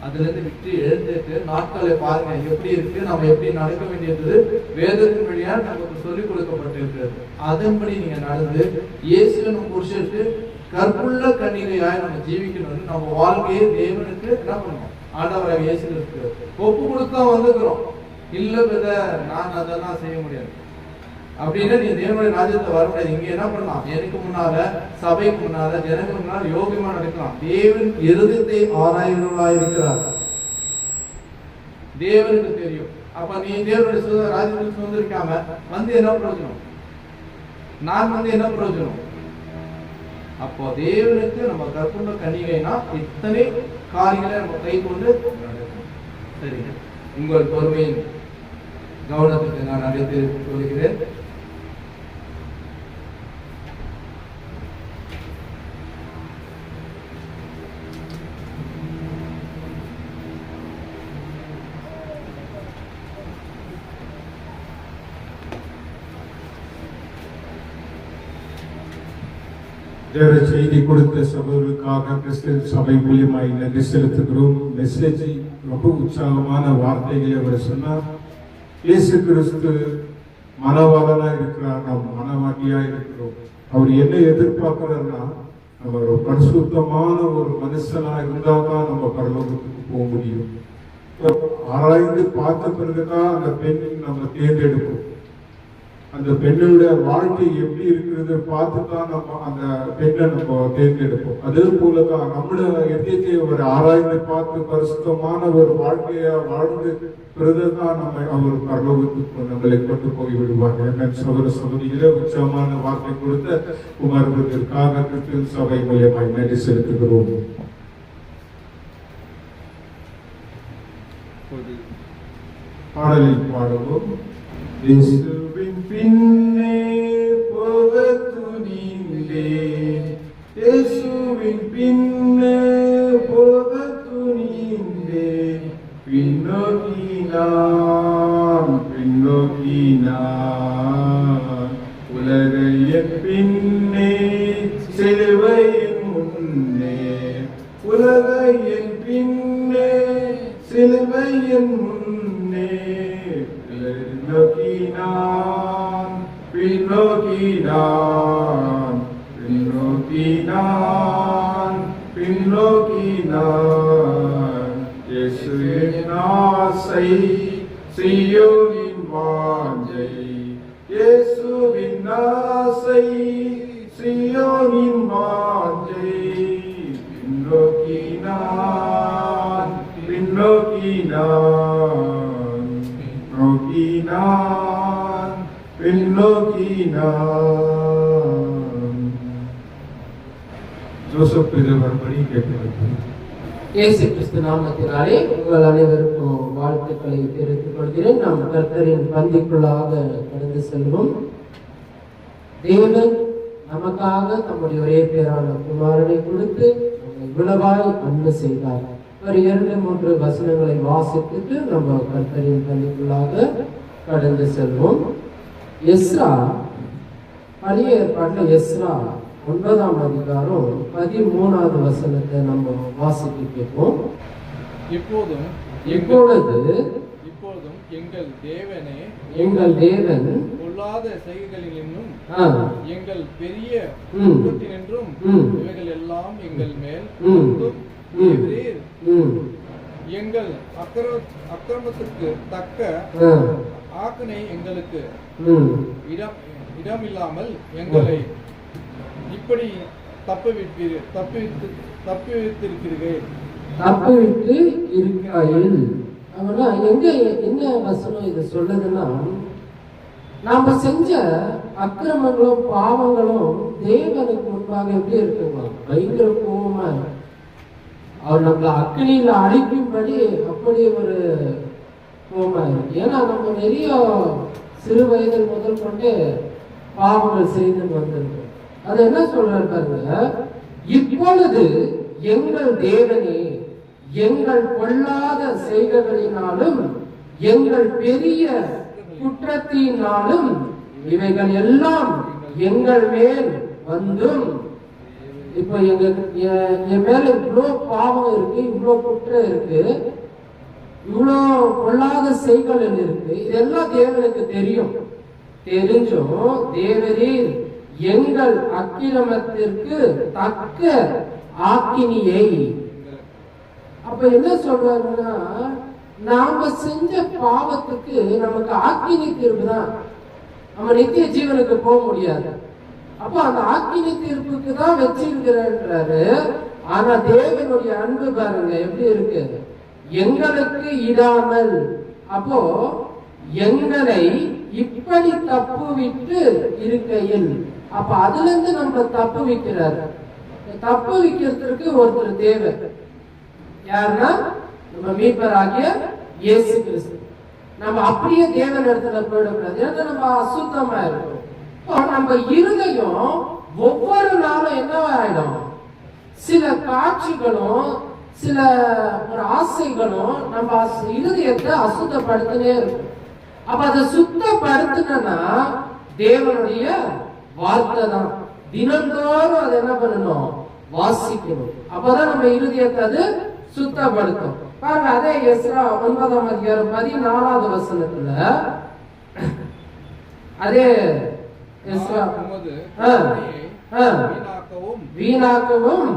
அதுல இருந்து விட்டு எழுந்துட்டு நாட்களை பாருங்க எப்படி இருக்கு, நம்ம எப்படி நடக்க வேண்டியது வேதத்தின் வழியா நமக்கு சொல்லிக் கொடுக்கப்பட்டிருக்கிறது. அதன்படி நீங்க நடந்து இயேசுவின் புருஷனுக்கு கற்புள்ள கன்னிகையாய் நம்ம ஜீவிக்கணும். நம்ம வாழ்க்கையை தேவனுக்கு என்ன பண்ணணும்? ஆண்டவராக இயேசுக்கு ஒப்பு கொடுத்தா வந்துக்கிறோம். இல்ல நான் அதெல்லாம் செய்ய முடியாது அப்படின்னா நீ தேவனுடைய ராஜ்யத்தை வர முடியாது. இங்க என்ன பண்ணலாம்? எனக்கு முன்னால, சபைக்கு முன்னால, ஜனங்களுக்கு முன்னால யோகியமா நடக்கலாம். தேவன் இருதயத்தை ஆராய்கிறவர்களா இருக்கிறார். தேவனுக்கு தெரியும். அப்ப நீ தேவனுடைய ராஜ்யத்துக்கு சுதந்திரிக்காம வந்து என்ன பிரயோஜனம்? நான் வந்து என்ன பிரயோஜனம்? அப்போ தேவனுக்கு நம்ம கற்புள்ள கன்னிகைனா இத்தனை காரியங்களை நம்ம கை கொண்டு நடக்கணும். சரி, உங்கள் பொறுமையின் கவனத்துக்கு நான் அழைத்து சொல்கிறேன். தேவ செய்தி கொடுத்த சகோதரருக்காக கிறிஸ்து சபை மூலியமாய் நன்றி செலுத்துகிறோம். மெசேஜ் ரொம்ப உற்சாகமான வார்த்தைகளை அவர் சொன்னார். இயேசு கிறிஸ்து மனவாளனா இருக்கிறார், நாம் மனவாட்டியா இருக்கிறோம். அவர் என்ன எதிர்பார்க்கிறார்னா, நம்ம ஒரு பரிசுத்தமான ஒரு மனுஷனா இருந்தாதான் நம்ம பரலோகத்துக்கு போக முடியும். ஆராய்ந்து பார்த்த பிறகுதான் அந்த பெண் நம்ம தேர்ந்தெடுப்போம். அந்த பெண்ணுடைய வாழ்க்கை எப்படி இருக்கிறது பார்த்து தான் நம்ம அந்த பெண்ணை நம்ம தேர்ந்தெடுப்போம். அதே போலதான் நம்முடைய எண்ணத்தை ஒரு ஆராய்ந்து பார்த்து பரிசுத்தமான ஒரு வாழ்க்கையா வாழ்ந்து பிறகுதான் நம்ம அவர் பரலோகத்துக்கு நம்மளை கொண்டு போய் விடுவாங்க. என் சகோதர சகோதரிகளே, உச்சமான வார்த்தை கொடுத்த உமர்வதற்காக கிறிஸ்து சபை மூலியமாய் நன்றி செலுத்துகிறோம். பாடலில் பாடுவோம். இயேசுவின் பின்னே போக துணிந்தேன், இயேசுவின் பின்னே போக துணிந்தேன், பின்னோக்கி நான் உலகை என் பின்னே சிலுவையின் முன்னே, உலகை என் பின்னே சிலுவையின் முன்னே, பின்னோக்கினான் இயேசுவின் ஆசை சீயோனின் வாஞ்சை, இயேசுவின் ஆசை சீயோனின் வாஞ்சை, பின்னோக்கினான் ஜோசப் பெரியவர்படி கேட்கிறார். இயேசு கிறிஸ்து நாமத்தினாலே உங்கள் அனைவருக்கும் வாழ்த்துக்களை தெரிவித்துக் கொள்கிறேன். நாம் கர்த்தரின் பந்திக்குள்ளாக கடந்து செல்வோம். தேவன் நமக்காக தம்முடைய ஒரே பேரான குமாரனை கொடுத்து இவ்வளவாய் அன்பு செய்தார். ஒரு 2-3 வசனங்களை வாசித்துட்டு நம்ம கர்த்தரின் பந்திக்குள்ளாக கடந்து செல்வோம். எஸ்ரா, பழைய ஏற்பாட்டில் எஸ்ரா 9ஆம் அதிகாரம் 13வது வசனத்தை நம்ம வாசித்து கேட்போம். இப்பொழுதும் எங்கள் தேவன் பொல்லாத செய்கைகளினின்றும் எங்கள் பெரிய குற்றத்தினின்றும் இவைகள் எல்லாம் எங்கள் மேல் எங்கள் அக்கிரமத்துக்கு தக்க ஆக்கனை எங்களுக்கு இடமில்லாமல் எங்களை இப்படி தப்பிவிட்டு இருக்கிறாயில். அவனா எங்க என்ன வசனம் இது சொல்லுதுன்னா, நாம செஞ்ச அக்கிரமங்களும் பாவங்களும் தேவனுக்கு முன்பாக எப்படி இருக்குமா, பயங்கர கோபமா அவர் நம்மளை அக்கினியில அழிக்கும்படி அப்படி ஒரு கோபமா இருக்கு. ஏன்னா நம்ம நிறைய சிறு வயதில் முதல் கொண்டு பாவங்கள் செய்து வந்திருக்கோம். அது என்ன சொல்றாரு பாருங்க, இப்பொழுது எங்கள் தேவனே எங்கள் பொல்லாத செய்கைகளினாலும் எங்கள் பெரிய குற்றத்தினாலும் இவைகள் எல்லாம் எங்கள் மேல் வந்தும். இப்ப என் மேல இவ்வளோ பாவம் இருக்கு, இவ்வளோ குற்றம் இருக்கு, இவ்வளோ பொல்லாத செய்கைகள் இருக்கு, இதெல்லாம் தேவனுக்கு தெரியும். தெரிஞ்சும் தேவரீர் எங்கள் அக்கிரமத்திற்கு தக்க ஆக்கினியை. அப்ப என்ன சொல்றாருன்னா, நாம செஞ்ச பாவத்துக்கு நமக்கு ஆக்கினி தீர்ப்பு தான், நம்ம நித்திய ஜீவனுக்கு போக முடியாது. அப்ப அந்த ஆக்கினி தீர்ப்புக்கு தான் வச்சிருக்கிறாரு. ஆனா தேவனுடைய அன்பு பாருங்க எப்படி இருக்கு, எங்களுக்கு இடாமல். அப்போ எங்களை இப்படி தப்பு விட்டு இருக்கையில், அப்ப அதுல இருந்து நம்ம தப்பு வைக்கிறாரு. தப்பு வைக்கிறதுக்கு ஒருத்தர் தேவை. யாருன்னா நம்ம மீட்பராகிய இயேசு கிறிஸ்து. நம்ம அப்படியே தேவன் இடத்துல போயிடக்கூடாது, ஏன்னா நம்ம அசுத்தமா இருக்கும். நம்ம இருதயம் ஒவ்வொரு நாளும் என்ன ஆயிடும், சில காட்சிகளும் சில ஒரு ஆசைகளும் நம்ம இருதயத்தை அசுத்தப்படுத்தினே இருக்கும். அப்ப அதை சுத்தப்படுத்தினா தேவனுடைய வார்த்தை தான். தினந்தோறும் அதை என்ன பண்ணணும், வாசிக்கணும். அப்பதான் நம்ம இருதயத்தை அது சுத்தப்படுத்தும். பாருங்க, அதே எஸ்ரா 9ஆம் அதிகாரம் 14வது வசனத்துல அதே எஸ்ரா வீணாக்கவும்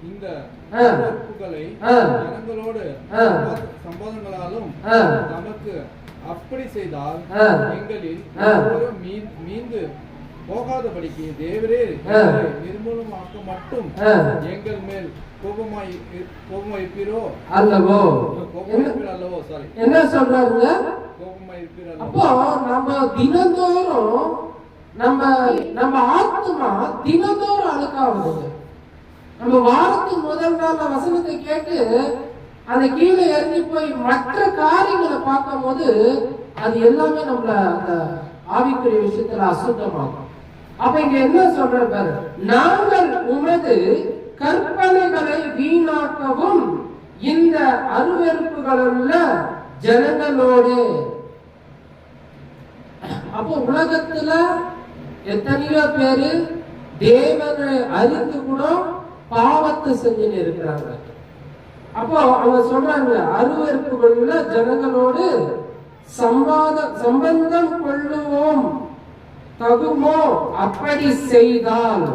இந்த ஜனங்களோடு சம்போதங்களாலும் நமக்கு அப்படி செய்தால் ஆ. எங்களில் ஆ. ஒருவரும் மீந்து போகாதபடிக்கு தேவரே நிர்மூலமாக்க மட்டும் எங்கள் மேல் கோபமாயிருப்பீரோ அல்லவோ? அல்லவோ சாரி என்ன சொல்றாருங்க? கோபமாயிருப்பீர் அப்போ நம்ம தினந்தோறும் நம்ம ஆத்மா தினந்தோறும் அழுக்காகுதுங்க. நம்ம வாரத்தின் முதல் நாள் வசனத்தை கேட்டு அதை கீழே இறங்கி போய் மற்ற காரியங்களை பார்க்கும் போது அது எல்லாமே நம்மள அந்த ஆவிக்குரிய விஷயத்துல அசுத்தமாகும். அப்ப இங்க என்ன சொல்றாரு பாரு, நாங்கள் உமது கற்பனைகளை வீணாக்கவும் இந்த அருவருப்புகளுள்ள ஜனங்களோடு. அப்போ உலகத்துல எத்தனையோ பேரு தேவனை அறிந்து கூட பாவத்தை செஞ்சுன்னு இருக்கிறாங்க. அப்போ அவங்க சொல்றாங்க, அருவருப்புகளுள்ள ஜனங்களோடு சம்பந்தம் கொள்ளுவோம் தகுமோ? அப்படி செய்தால்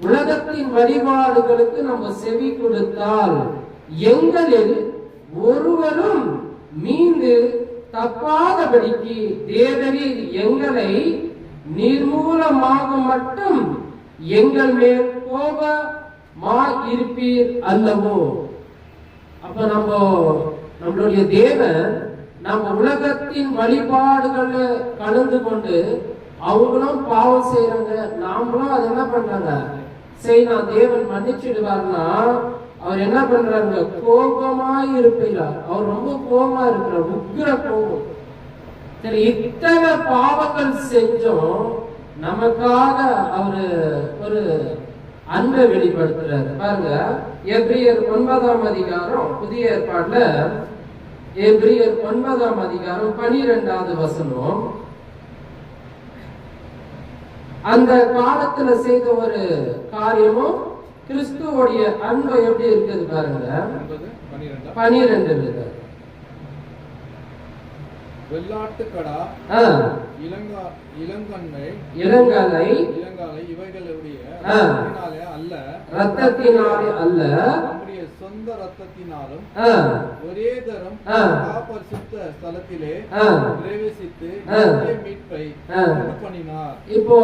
உலகத்தின் வழிபாடுகளுக்கு நம்ம செவி கொடுத்தால் எங்களில் ஒருவரும் மீண்டு தப்பாதபடிக்கு தேவரீர் எங்களை நிர்மூலமாக மட்டும் எங்கள் மேல் கோபமாயிருப்பீர் அல்லவோ? அப்ப நம்மளுடைய தேவன் நம்ம உலகத்தின் வழிபாடுகள்ல கலந்து கொண்டு அவங்களும் பாவம் செய்யறாங்க, நாமளும் அது என்ன பண்றாங்க செய்யலாம், தேவன் மன்னிச்சிடுவார்னா அவர் என்ன பண்றாங்க, கோபமாய் இருப்பார். அவர் ரொம்ப கோபமா இருக்கிறார், உக்கிர கோபம். சரி, இத்தனை பாவங்கள் செஞ்சோம் நமக்காக அவரு ஒரு அன்பை வெளிப்படுத்துறாரு. பாருங்க, எபிரியர் 9ஆம் அதிகாரம், புதிய ஏற்பாடுல எபிரியர் 9ஆம் அதிகாரம் 12வது வசனம். அந்த காலத்துல செய்த ஒரு காரியமும் கிறிஸ்துவோடைய அன்பு எப்படி இருக்குது பாருங்க. 12 வெள்ளாட்டுக்கடா, இளங்கலை இவைகளுடைய ரத்தத்தினாலே அல்ல, நம்முடைய சொந்த ரத்தத்தினாலும் ஒரே தரம் பரிசுத்த ஸ்தலத்திலே பிரவேசித்து மீட்பை பண்ணினார். இப்போ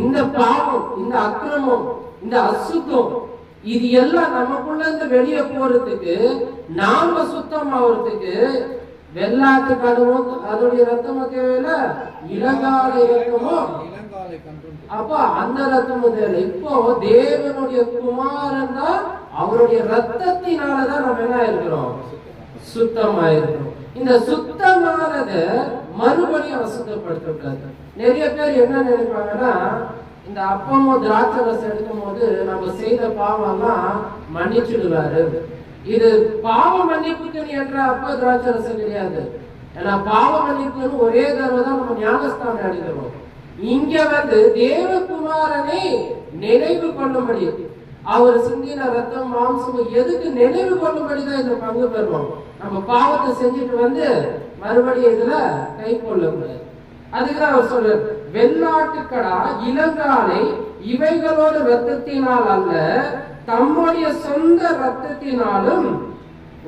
இந்த பாவம், இந்த அக்கிரமம், இந்த அசுத்தம், இது எல்லாம் நமக்குள்ள இருந்து வெளியே போறதுக்கு, நாம சுத்தம் ஆகிறதுக்கு வெள்ளாட்டு கடுவும் அதோடைய ரத்தமும் தேவையில்ல, இளங்காலை ரத்தமும். அப்ப அந்த ரத்தமும் தேவை. இப்போ தேவனுடைய குமாரன் தான், அவருடைய ரத்தத்தினாலதான் நம்ம என்ன இருக்கிறோம், சுத்தமா இருக்கிறோம். இந்த சுத்தமானத மறுபடியும் அசுத்தப்படுத்தக்கூடாது. நிறைய பேர் என்ன நினைப்பாங்கன்னா, இந்த அப்பமும் திராட்சை ரசம் எடுக்கும் போது நம்ம செய்த பாவம்லாம் மன்னிச்சுடுவாரு. இது பாவ மன்னிப்புக்கு என்ற அப்ப திராட்சை ரசம் கிடையாது. ஏன்னா பாவ மன்னிப்புன்னு ஒரே தடவை தான் நம்ம ஞானஸ்தானம் அடைகிறோம். இங்க தேவகுமாரனை நினைவு கொள்ளும்படி, அவர் சிந்தின ரத்தம் மாம்சம் எதுக்கு நினைவு கொள்ளும்படிதான் இந்த பங்கு பெறுவோம். நம்ம பாவத்தை செஞ்சுட்டு மறுபடியும் இதுல கை கொள்ளக்கூடாது. அதுக்குதான் அவர் சொல்ற, வெள்ளாட்டுக்கடா இளங்காலை இவைகளோட ரத்தத்தினால் அல்ல, தம்முடைய சொந்த ரத்தத்தினாலும்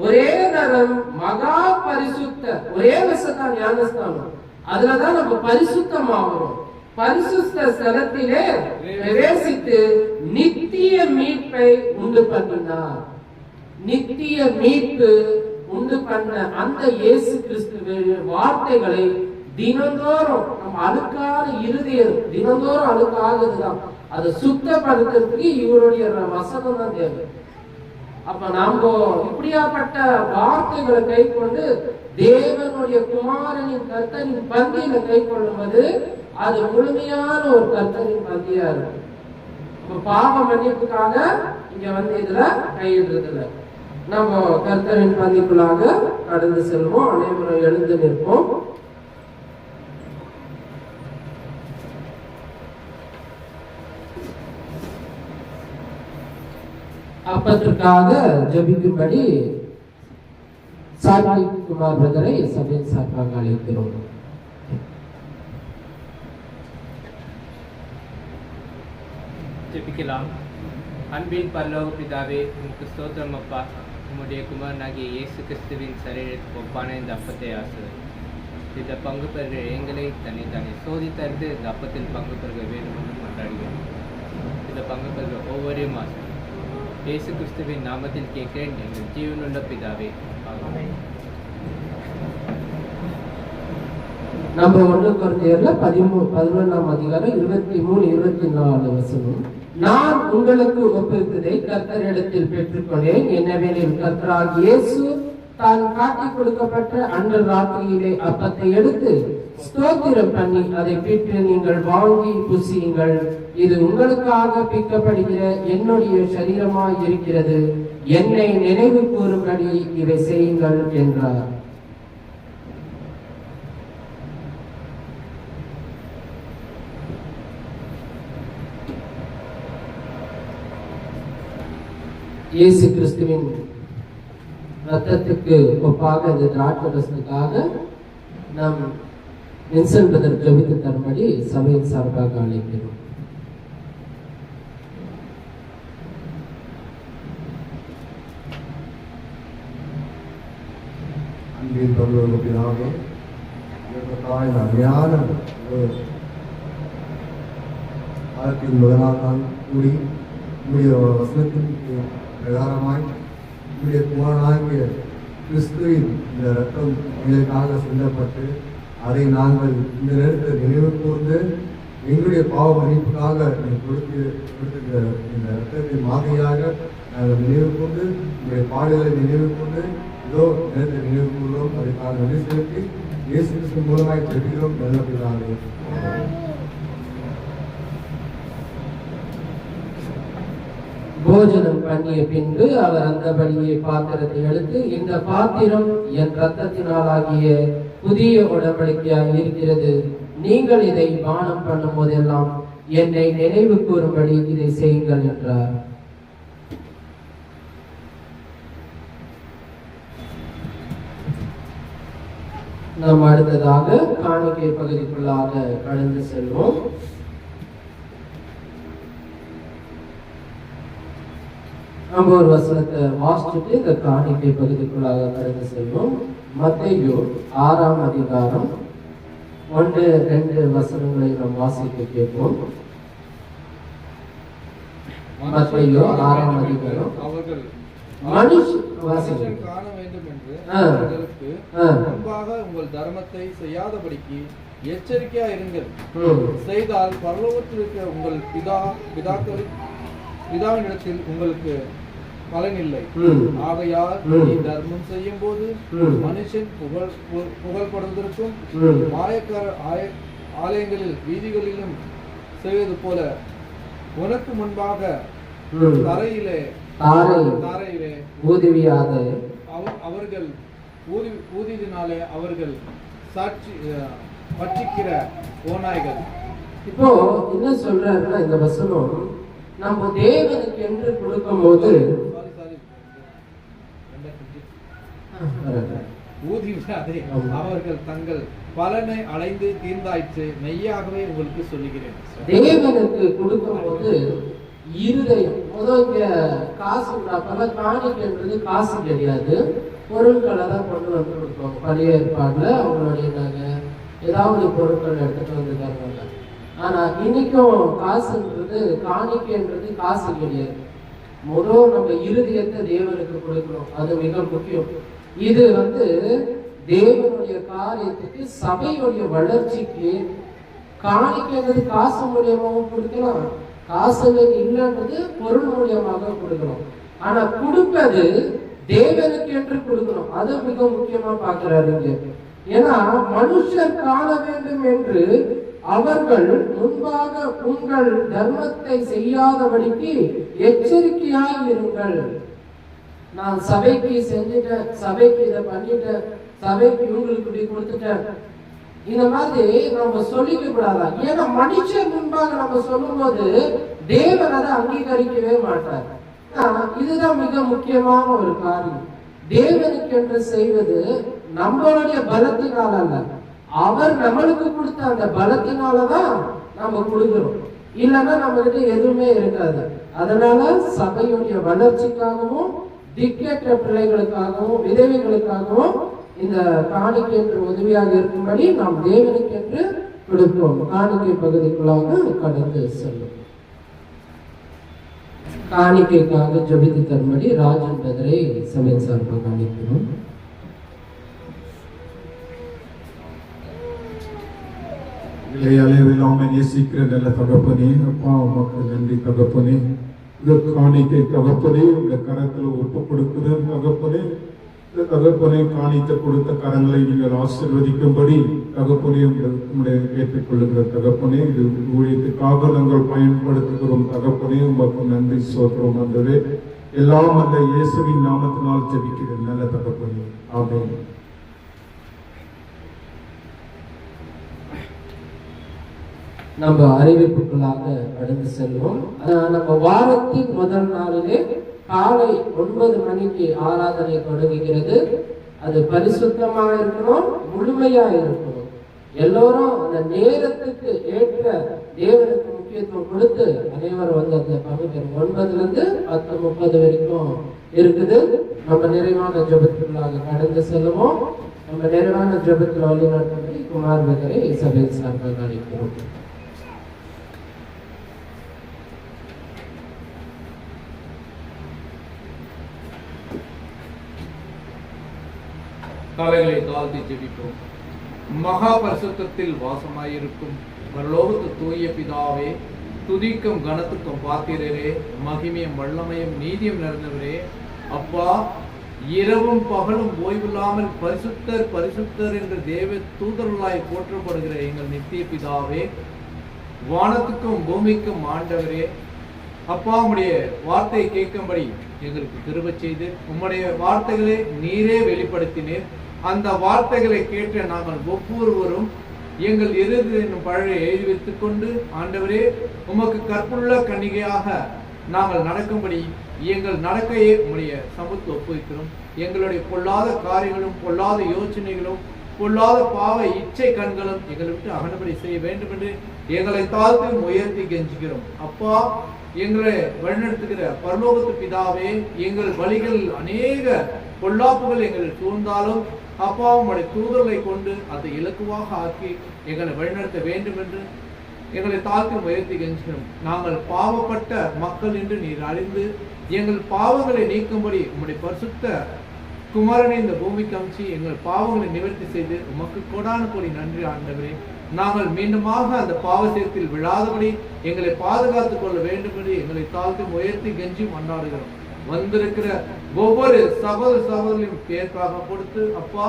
ஒரே தரம் மகா பரிசுத்த, ஒரே வருஷத்தான் ஞானஸ்தானம், அதுலதான் நம்ம பரிசுத்தமாகிறோம். பரிசுத்த ஸ்தலத்திலே பிரவேசித்து நித்திய மீட்பை உண்டு பண்ணினார். நித்திய மீட்பு உண்டு பண்ண அந்த இயேசு கிறிஸ்துவின் வார்த்தைகளை தினந்தோறும் நம்ம அழுக்கான இருதயம் தினந்தோறும் அழுக்காகுதுதான், அதை சுத்தப்படுத்துறதுக்கு இவருடைய வசனம் தான் தேவை. அப்ப நாம இப்படியாப்பட்ட வார்த்தைகளை கை கொண்டு தேவனுடைய குமாரனின் கர்த்தரின் பந்தியில கை கொள்ளும்போது அது முழுமையான ஒரு கர்த்தரின் பந்தியா இருக்கும். இப்ப பாவ மன்னிப்புக்காக இங்க இதுல கையிடுறதுல நம்ம கர்த்தரின் பந்திக்குள்ளாக கடந்து செல்வோம். அனைவரும் எழுந்து நிற்போம். அப்பத்திற்காக ஜபிக்கும்படி சாத்விக் குமார் பிரதரை சபையின் சார்பாக அழைக்கிறோம். ஜெபிக்கலாம். அன்பின் பரலோக பிதாவே, உமக்கு ஸ்தோத்திரம் அப்பா. உம்முடைய குமாரனாகிய இயேசு கிறிஸ்துவின் சரீரத்துக்கு ஒப்பான இந்த அப்பத்தை ஆசீர்வதியும். இந்த பங்கு பெறுகிற எங்களை தன்னை சோதித்தறிந்து இந்த அப்பத்தில் பங்கு பெறுக வேண்டும் என்று கொண்டாடுகிறோம். இந்த பங்கு பெறுகிற ஒவ்வொரு மாதம் இயேசு கிறிஸ்துவின் நாமத்தில் கேட்கிறேன், எங்கள் ஜீவனுள்ள பிதாவே. ஆமென். நம்ம 1 கொரிந்தியர்ல 11ஆம் அதிகாரம் 23-24 வசனம். நான் உங்களுக்கு ஒப்புவித்ததை கர்த்தரிடத்தில் பெற்றுக்கொண்டேன். என்னவெனில் கர்த்தராகிய இயேசு தான் காட்டிக் கொடுக்கப்பட்ட அன்று ராத்திரியிலே அப்பத்தை எடுத்து ஸ்தோத்திரம் பண்ணி அதை பிட்டு, நீங்கள் வாங்கி புசியுங்கள், இது உங்களுக்காக பிக்கப்படுகிற என்னுடைய சரீரமாய் இருக்கிறது, என்னை நினைவு கூறும்படி இதை செய்யுங்கள் என்றார். இயேசு கிறிஸ்துவின் ரத்தத்துக்கு ஒப்பாக இந்த திராட்சை ரசத்துக்காக நாம் வின்சென்ட் பிரதர் ஜெபித்து தரும்படி சபையின் சார்பாக அழைக்கிறோம். அன்பின் பரலோக பிதாவே, தாய் அருமையான வாரத்தின் முதலாம் நாள் கூடி உடைய வசனத்தின் பிரகாரமாய் உடைய குமாரனாகிய கிறிஸ்துவின் இந்த ரத்தம் எங்களுக்காக சிந்தப்பட்டு அதை நாங்கள் இந்த நேரத்தில் நினைவு கூர்ந்து எங்களுடைய பாவ மன்னிப்புக்காக கொடுத்திருக்கிற இந்த ரத்தத்தின் மாதிரியாக நாங்கள் நினைவு கூர்ந்து உங்களுடைய பாடுகளை நினைவு கூர்ந்து இதோ நேரத்தை நினைவு கூறுகிறோம். அதுக்காக நன்றி செலுத்தி இயேசு கிறிஸ்து மூலமாய் ஜெபிக்கிறோம். நல்ல பிதாவே. போஜனம் பண்ணிய பின்பு அவர் அந்தபடியே பாத்திரத்தை எடுத்து, இந்த பாத்திரம் என் ரத்தத்தினாலாகிய புதிய உடன்படிக்கையாக இருக்கிறது, நீங்கள் இதை பானம் பண்ணும் போதெல்லாம் என்னை நினைவு கூறும்படி இதை செய்யுங்கள் என்றார். நாம் அடுத்ததாக காணிக்கை பகுதிக்குள்ளாக கடந்து செல்வோம். நம்ம ஒரு வசனத்தை வாசிச்சுட்டு இந்த காணிக்கை பகுதிக்குள்ளாக கடந்து செல்வோம். மத்தேயு 6ஆம் அதிகாரம் 1-2 வசனங்களை நாம் வாசிக்க கேட்போம். மத்தேயு 6ஆம் அதிகாரம். அவர்கள் மனுஷன் காண வேண்டும் என்று அவர்களுக்கு முன்பாக உங்கள் தர்மத்தை செய்யாதபடிக்கு எச்சரிக்கையா இருங்கள். செய்தால் பரலோகத்தில் இருக்கிற உங்கள் பிதாவினிடத்தில் உங்களுக்கு பலன் இல்லை. ஆகையால் நீ தர்மம் செய்யும் போது மனுஷன் புகழ்படுவதற்கும் மாயக்கார ஆலயங்களில் வீதிகளிலும் செய்வது போல உனக்கு முன்பாக தரையிலே ஊதுவியாக அவர்கள் ஊதினாலே அவர்கள் சாட்சி பட்சிக்கிற ஓநாய்கள். இப்போ என்ன சொல்றாருன்னா, இந்த வசனம் நம்ம தேவனுக்கு என்று கொடுக்கும் போது ஊதிவிடாதே, அவர்கள் தங்கள் பலனை அடைந்து தீர்ந்தாயிற்று, மெய்யாகவே உங்களுக்கு சொல்லுகிறேன். தேவனுக்கு கொடுக்கும் போது இருதயம் முதல்ல காசு பல காணிக்கைன்றது காசு கிடையாது, பொருட்களை தான் கொண்டு வந்து கொடுப்பாங்க. பழைய ஏற்பாடுல அவங்களுடைய நகை ஏதாவது பொருட்கள் எடுத்துட்டு வந்து தருவாங்க. ஆனா இன்னைக்கும் காசுன்றது காணிக்கைன்றது காசு கிடையாது. முதல் நம்ம இருதயத்தை தேவனுக்கு கொடுக்கணும், அது மிக முக்கியம். இது தேவனுடைய காரியத்துக்கு சபையுடைய வளர்ச்சிக்கு காணிக்கைன்றது காசு மூலியமாகவும் கொடுக்கலாம், காசு இல்லைன்றது பொருள் மூலியமாக கொடுக்கணும். ஆனா கொடுப்பது தேவனுக்கு என்று கொடுக்கணும், அது மிக முக்கியமா பார்க்கிறாரு. ஏன்னா மனுஷர் காண வேண்டும் என்று அவர்கள் முன்பாக உங்கள் தர்மத்தை செய்யாதபடிக்கு எச்சரிக்கையாக இருங்கள். நான் சபைக்கு செஞ்சுட்டேன், சபைக்கு இதை பண்ணிட்டேன், சபைக்கு இவங்களுக்கு இப்படி கொடுத்துட்டேன், இந்த மாதிரி நம்ம சொல்லிக்க கூடாதா? ஏன்னா மனுஷன் முன்பாக நம்ம சொல்லும் போது தேவன் அதை அங்கீகரிக்கவே மாட்டார். இதுதான் மிக முக்கியமான ஒரு காரியம். தேவனுக்கு என்று செய்வது நம்மளுடைய பலத்தினால் அல்ல, அவர் நம்மளுக்கு கொடுத்த அந்த பலத்தினாலதான் நம்ம கொடுக்கிறோம். இல்லைன்னா நம்ம கிட்ட எதுவுமே இருக்காது. அதனால சபையுடைய வளர்ச்சிக்காகவும் திக்கேற்ற பிள்ளைகளுக்காகவும் விதவைகளுக்காகவும் இந்த காணிக்கை என்று உதவியாக இருக்கும்படி நாம் தேவனுக்கு என்று கொடுப்போம். காணிக்கை பகுதிக்குள்ளாக கடந்து செல்லும். காணிக்கைக்காக ஜெபித்து தரும்படி ராஜன் பிரதரை சபையின் சார்பாக அழைக்கிறோம். அளவில்லாமல் நேசிக்கிற நல்ல தகப்பனே, அப்பா உமக்கு நன்றி தகப்பனே. இந்த காணிக்கை தகப்பனே இந்த கரத்தில் ஒப்பு கொடுக்கிற தகப்பனே, இந்த தகப்பனை காணிக்க கொடுத்த கரங்களை நீங்கள் ஆசீர்வதிக்கும்படி தகப்பனே உங்களுடைய ஏற்றுக்கொள்ளுகிற தகப்பனே, இது ஊழியத்துக்காக நாங்கள் பயன்படுத்துகிறோம் தகப்பனே. உமக்கு நன்றி சோத்திரம் வந்தது எல்லாம் அந்த இயேசுவின் நாமத்தினால் ஜெபிக்கிறேன் நல்ல தகப்பனே. ஆமென். நம்ம அறிவிப்புகளாக கடந்து செல்வோம். நம்ம வாரத்தின் முதல் நாளிலே காலை 9 மணிக்கு ஆராதனை தொடங்குகிறது. அது பரிசுத்தமாக இருக்கணும், முழுமையா இருக்கணும். எல்லோரும் அந்த நேரத்துக்கு ஏற்ற தேவனுக்கு முக்கியத்துவம் கொடுத்து அனைவரும் வந்து அந்த பங்கு 9லிருந்து 10:30 வரைக்கும் இருக்குது. நம்ம நிறைவான ஜெபத்துக்குள்ளாக கடந்து செல்லுவோம். நம்ம நிறைவான ஜெபத்தில் வழிநடத்தும்படி குமார் பிரதரை சபையின் சார்பாக அழைக்கிறோம். தலைகளை தாழ்த்தி ஜெபிப்போம். மகா பரிசுத்தத்தில் வாசமாயிருக்கும் பரலோகத்து தூய பிதாவே, துதிக்கும் கனத்துக்கும் பாத்திரரே, மகிமையும் வல்லமையும் நீதியும் நிறைந்தவரே, அப்பா இரவும் பகலும் ஓய்வில்லாமல் பரிசுத்தர் பரிசுத்தர் என்று தேவ தூதர்களாய் போற்றப்படுகிற எங்கள் நித்திய பிதாவே, வானத்துக்கும் பூமிக்கும் ஆண்டவரே, அப்பா உம்முடைய வார்த்தையை கேட்கும்படி எங்களுக்கு கிருபை செய்து உம்முடைய வார்த்தைகளை நீரே வெளிப்படுத்தினீர். அந்த வார்த்தைகளை கேட்ட நாங்கள் ஒவ்வொருவரும் எங்கள் இருதயத்தின் பழைய எழுதி வைத்துக் கொண்டு ஆண்டவரே உமக்கு கற்புள்ள கன்னிகையாக நாங்கள் நடக்கும்படி எங்கள் நடக்கையை உம்முடைய சமூகத்தில் ஒப்புவிக்கிறோம். எங்களுடைய பொல்லாத காரியங்களும் பொல்லாத யோசனைகளும் பொல்லாத பாவ இச்சை கண்களும் எங்களை விட்டு அகனபடி செய்ய வேண்டும் என்று எங்களை தாழ்த்து உயர்த்தி கெஞ்சுகிறோம். அப்பா எங்களை வழிநடத்துகிற பரலோகத்து பிதாவே, எங்கள் வழிகள் அநேக பொல்லாப்புகள் எங்களை சூழ்ந்தாலும் அப்பா உம்முடைய தூதர்களை கொண்டு அதை இலக்குவாக ஆக்கி எங்களை வழிநடத்த வேண்டும் என்று எங்களை தாழ்த்தி உயர்த்தி கெஞ்சுகிறோம். நாங்கள் பாவப்பட்ட மக்கள் என்று நீர் அறிந்து எங்கள் பாவங்களை நீக்கும்படி உம்முடைய பரிசுத்த குமாரனை இந்த பூமிக்கு அமிச்சு எங்கள் பாவங்களை நிவர்த்தி செய்து உமக்கு கோடான கோடி நன்றி ஆண்டவரே. நாங்கள் மீண்டுமாக அந்த பாவசேத்தில் விழாதபடி எங்களை பாதுகாத்துக் கொள்ள வேண்டும் என்று எங்களை தாழ்த்தி உயர்த்தி கெஞ்சி மன்றாடுகிறோம். வந்திருக்கிற ஒவ்வொரு சகோதர சகோதரியும் பேர்க்காக கொடுத்து அப்பா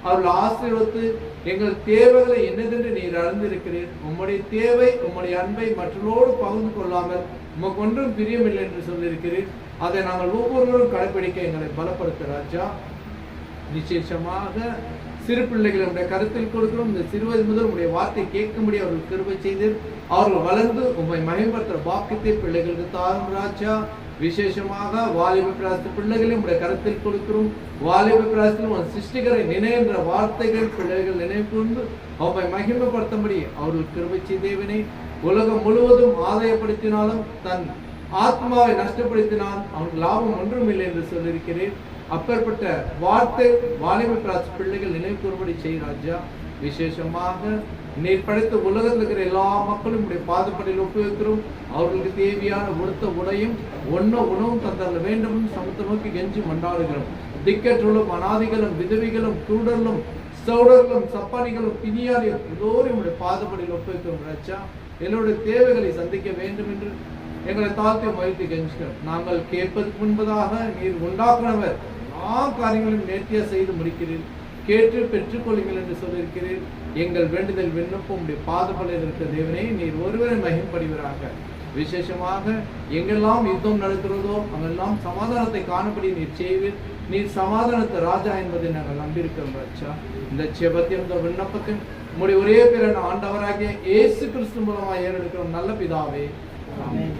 அவர்கள் ஆசீர்வதித்து எங்கள் தேவைகளை என்னதென்று நீர் அறிந்திருக்கிறீர். உம்முடைய தேவை உம்முடைய அன்பை மற்றவர்களோடு பகிர்ந்து கொள்ளாமல் உமக்கு ஒன்றும் பிரியமில்லை என்று சொல்லியிருக்கிறீர். அதை நாங்கள் ஒவ்வொருவரும் கடைபிடிக்க எங்களை பலப்படுத்த ராஜா. விசேஷமாக சிறு பிள்ளைகளுடைய கருத்தில் கொடுக்கிறோம். இந்த சிறுவயது முதல் உடைய வார்த்தை கேட்கும்படி அவர்கள் கிருபை செய்து அவர்கள் வளர்ந்து உம்மை மகிமைப்படுத்துகிற பாக்கியத்தை பிள்ளைகளுக்கு தாரும் ராஜா. விசேஷமாக வாலிப பிராச பிள்ளைகளையும் உடைய கருத்தில் கொடுக்கிறோம். வாலிப பிராசத்தில் ஒரு சிருஷ்டிகரை நினைன்ற வார்த்தைகள் பிள்ளைகள் நினைவு கூர்ந்து அவரை மகிமைப்படுத்தும்படி அவர்கள் கிருபை செய்தேவனே. உலகம் முழுவதும் ஆதாயப்படுத்தினாலும் தன் ஆத்மாவை நஷ்டப்படுத்தினால் அவனுக்கு லாபம் ஒன்றும் இல்லை என்று சொல்லியிருக்கிறேன். அப்பேற்பட்ட வார்த்தை வாலிப பிராச பிள்ளைகள் நினைவு கூறும்படி செய்கிறாஜா. விசேஷமாக நீர் படைத்த உலகத்தில் இருக்கிற எல்லா மக்களும் உடைய பாதப்படியில் ஒப்புவிக்கிறோம். அவர்களுக்கு தேவையான உடுத்த உடையும் உணவும் தந்தர வேண்டும் சமத்தை நோக்கி கெஞ்சி மன்றாடுகிறோம். திக்கற்றுள்ளும் அனாதிகளும் விதவிகளும் குருடர்களும் சௌடர்களும் சப்பானிகளும் பிணியாரியும் எல்லோரும் உடைய பாதப்படியில் ஒப்புவிக்கிறோம் ராஜா. எல்லோருடைய தேவைகளை சந்திக்க வேண்டும் என்று எங்களை தாழ்த்தி மகிழ்ச்சி கெஞ்சுகிறோம். நாங்கள் கேட்பதற்கு முன்பதாக நீர் உண்டாக்குனவர் எல்லா காரியங்களையும் நேர்த்தியா செய்து முடிக்கிறீர். கேட்டு பெற்றுக்கொள்ளுங்கள் என்று சொல்லியிருக்கிறீர். எங்கள் வேண்டுதல் விண்ணப்பம் உடைய பாதப்படையில் இருக்கிற தேவனே நீர் ஒருவரை மகிம்படுவீராக. விசேஷமாக எங்கெல்லாம் யுத்தம் நடக்கிறதோ அங்கெல்லாம் சமாதானத்தை காணபடி நீர் செய்வீர். நீர் சமாதானத்தை ராஜா என்பதை நாங்கள் நம்பியிருக்கிறோம் ராஜா. இந்த செபத்தையும் இந்த விண்ணப்பத்தையும் உங்களுடைய ஒரே பேரான ஆண்டவராகிய இயேசு கிறிஸ்து மூலமாக ஏறெடுக்கிறோம் நல்ல பிதாவே. ஆமென்.